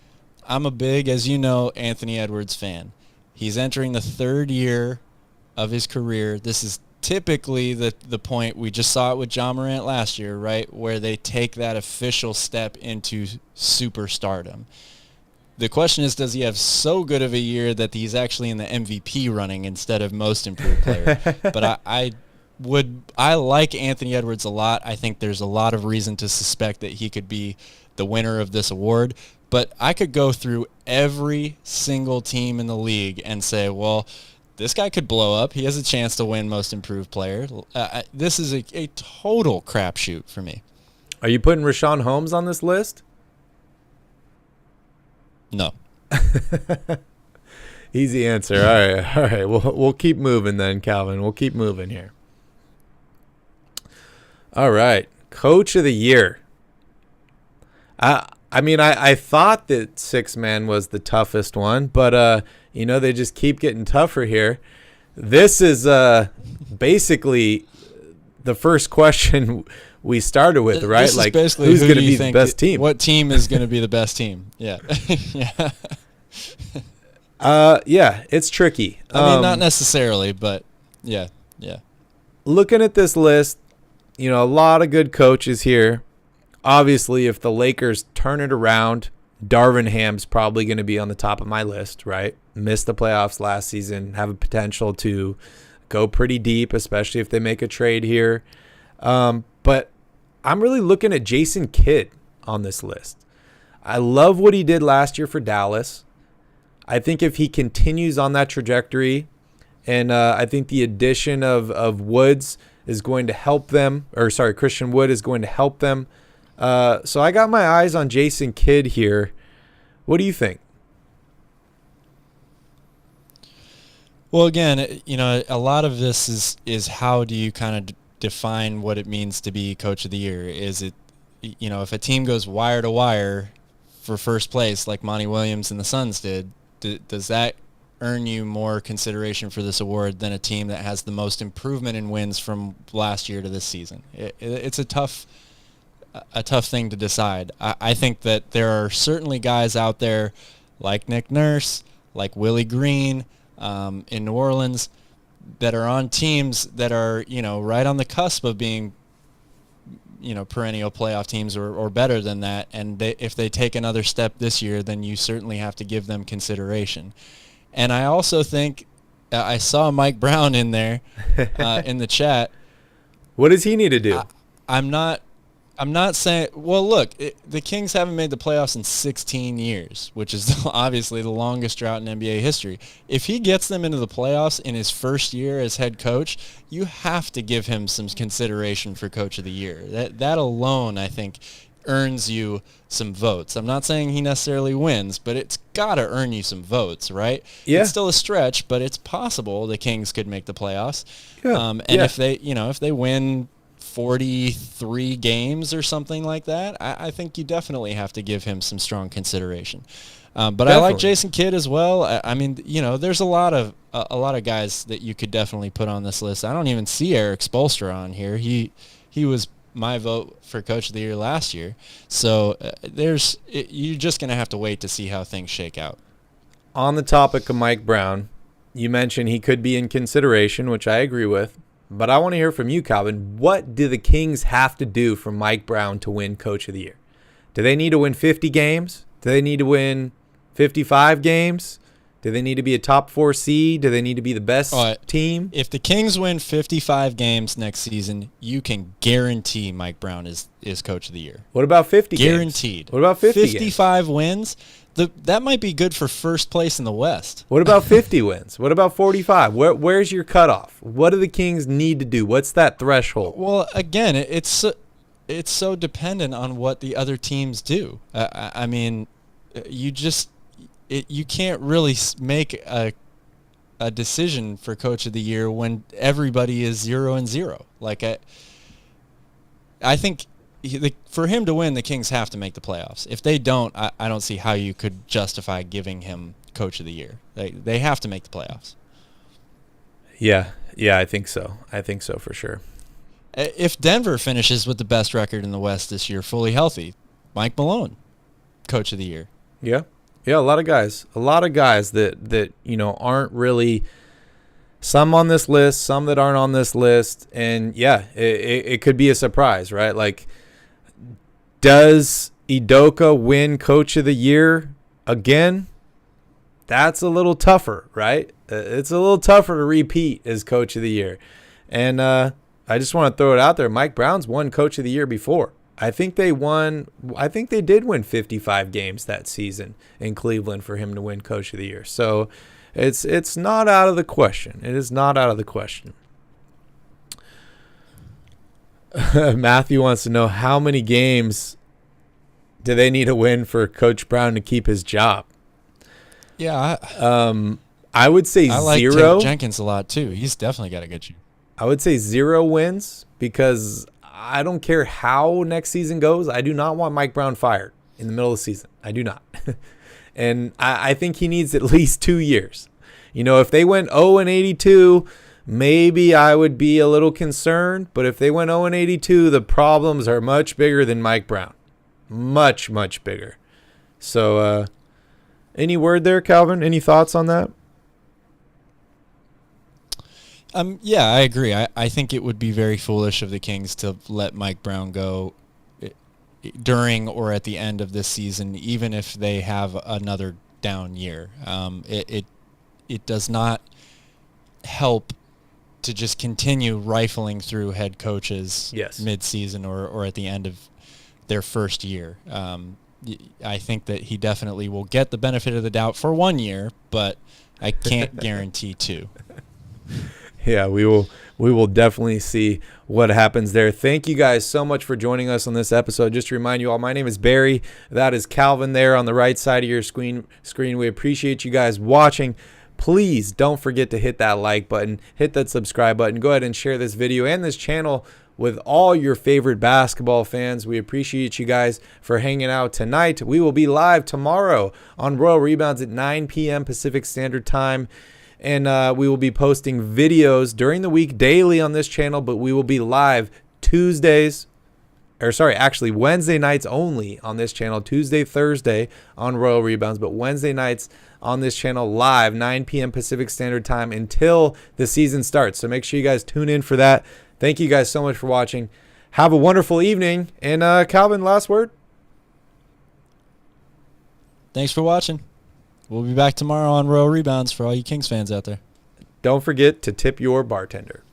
I'm a big, as you know, Anthony Edwards fan. He's entering the third year of his career. This is typically the point, we just saw it with John Morant last year, right, where they take that official step into superstardom. The question is, does he have so good of a year that he's actually in the MVP running instead of most improved player? But I like Anthony Edwards a lot. I think there's a lot of reason to suspect that he could be the winner of this award. But I could go through every single team in the league and say, well, this guy could blow up. He has a chance to win most improved player. This is a total crapshoot for me. Are you putting Rashawn Holmes on this list? No. Easy answer. All right. We'll keep moving then, Calvin. We'll keep moving here. All right. Coach of the year. I thought that six-man was the toughest one, but they just keep getting tougher here. This is basically the first question we started with, right? This like, is who's going to be the best team? What team is going to be the best team? Yeah. Yeah, it's tricky. I mean, not necessarily, but yeah. Looking at this list, a lot of good coaches here. Obviously, if the Lakers turn it around, Darvin Ham's probably going to be on the top of my list, right? Missed the playoffs last season, have a potential to go pretty deep, especially if they make a trade here. But I'm really looking at Jason Kidd on this list. I love what he did last year for Dallas. I think if he continues on that trajectory, and I think the addition of Woods is going to help them, Christian Wood is going to help them. So I got my eyes on Jason Kidd here. What do you think? Well, again, a lot of this is how do you kind of define what it means to be coach of the year? Is it, if a team goes wire to wire for first place like Monty Williams and the Suns did, does that earn you more consideration for this award than a team that has the most improvement in wins from last year to this season? It's a tough thing to decide. I think that there are certainly guys out there like Nick Nurse, like Willie Green in New Orleans that are on teams that are, right on the cusp of being, perennial playoff teams or better than that. And if they take another step this year, then you certainly have to give them consideration. And I also think I saw Mike Brown in there in the chat. What does he need to do? I'm not saying. Well, look, the Kings haven't made the playoffs in 16 years, which is obviously the longest drought in NBA history. If he gets them into the playoffs in his first year as head coach, you have to give him some consideration for Coach of the Year. That alone, I think, earns you some votes. I'm not saying he necessarily wins, but it's got to earn you some votes, right? Yeah. It's still a stretch, but it's possible the Kings could make the playoffs. Yeah. If they win 43 games or something like that, I think you definitely have to give him some strong consideration. But definitely. I like Jason Kidd as well. I mean, there's a lot of guys that you could definitely put on this list. I don't even see Eric Spoelstra on here. He was my vote for Coach of the Year last year. So you're just going to have to wait to see how things shake out. On the topic of Mike Brown, you mentioned he could be in consideration, which I agree with. But I want to hear from you, Calvin. What do the Kings have to do for Mike Brown to win Coach of the Year? Do they need to win 50 games? Do they need to win 55 games? Do they need to be a top 4 seed? Do they need to be the best team? If the Kings win 55 games next season, you can guarantee Mike Brown is Coach of the Year. What about 50 Guaranteed. Games? What about 50 55 games? wins? That might be good for first place in the West. What about 50 wins? What about 45? Where's your cutoff? What do the Kings need to do? What's that threshold? Well, again, it's so dependent on what the other teams do. I mean, you can't really make a decision for Coach of the Year when everybody is 0-0. Like I think for him to win, the Kings have to make the playoffs. If they don't, I don't see how you could justify giving him Coach of the Year. They have to make the playoffs. Yeah, I think so. I think so for sure. If Denver finishes with the best record in the West this year, fully healthy, Mike Malone, Coach of the Year. Yeah, a lot of guys that aren't really. Some on this list, some that aren't on this list, and yeah, it could be a surprise, right? Like, does Udoka win Coach of the Year again, that's a little tougher, right? It's a little tougher to repeat as Coach of the Year. And I just want to throw it out there. Mike Brown's won Coach of the Year before. I think they did win 55 games that season in Cleveland for him to win Coach of the Year. So it's not out of the question. It is not out of the question. Matthew wants to know, how many games do they need to win for Coach Brown to keep his job? Yeah. I would say I like 0. Jenkins a lot, too. He's definitely got a good year. I would say 0 wins, because I don't care how next season goes. I do not want Mike Brown fired in the middle of the season. I do not. And I think he needs at least 2 years. You know, if they went 0-82, maybe I would be a little concerned. But if they went 0-82, the problems are much bigger than Mike Brown. Much, much bigger. So, any word there, Calvin? Any thoughts on that? Yeah, I agree. I think it would be very foolish of the Kings to let Mike Brown go during or at the end of this season, even if they have another down year. It does not help to just continue rifling through head coaches mid-season or at the end of their first year. I think that he definitely will get the benefit of the doubt for 1 year, but I can't guarantee 2. Yeah, we will definitely see what happens there. Thank you guys so much for joining us on this episode. Just to remind you all, my name is Barry. That is Calvin there on the right side of your screen. We appreciate you guys watching. Please don't forget to hit that like button, hit that subscribe button. Go ahead and share this video and this channel with all your favorite basketball fans. We appreciate you guys for hanging out tonight. We will be live tomorrow on Royal Rebounds at 9 p.m. Pacific Standard Time. And we will be posting videos during the week daily on this channel, but we will be live Wednesday nights only on this channel. Tuesday, Thursday on Royal Rebounds, but Wednesday nights on this channel live, 9 p.m. Pacific Standard Time until the season starts. So make sure you guys tune in for that. Thank you guys so much for watching. Have a wonderful evening. And Calvin, last word? Thanks for watching. We'll be back tomorrow on Royal Rebounds for all you Kings fans out there. Don't forget to tip your bartender.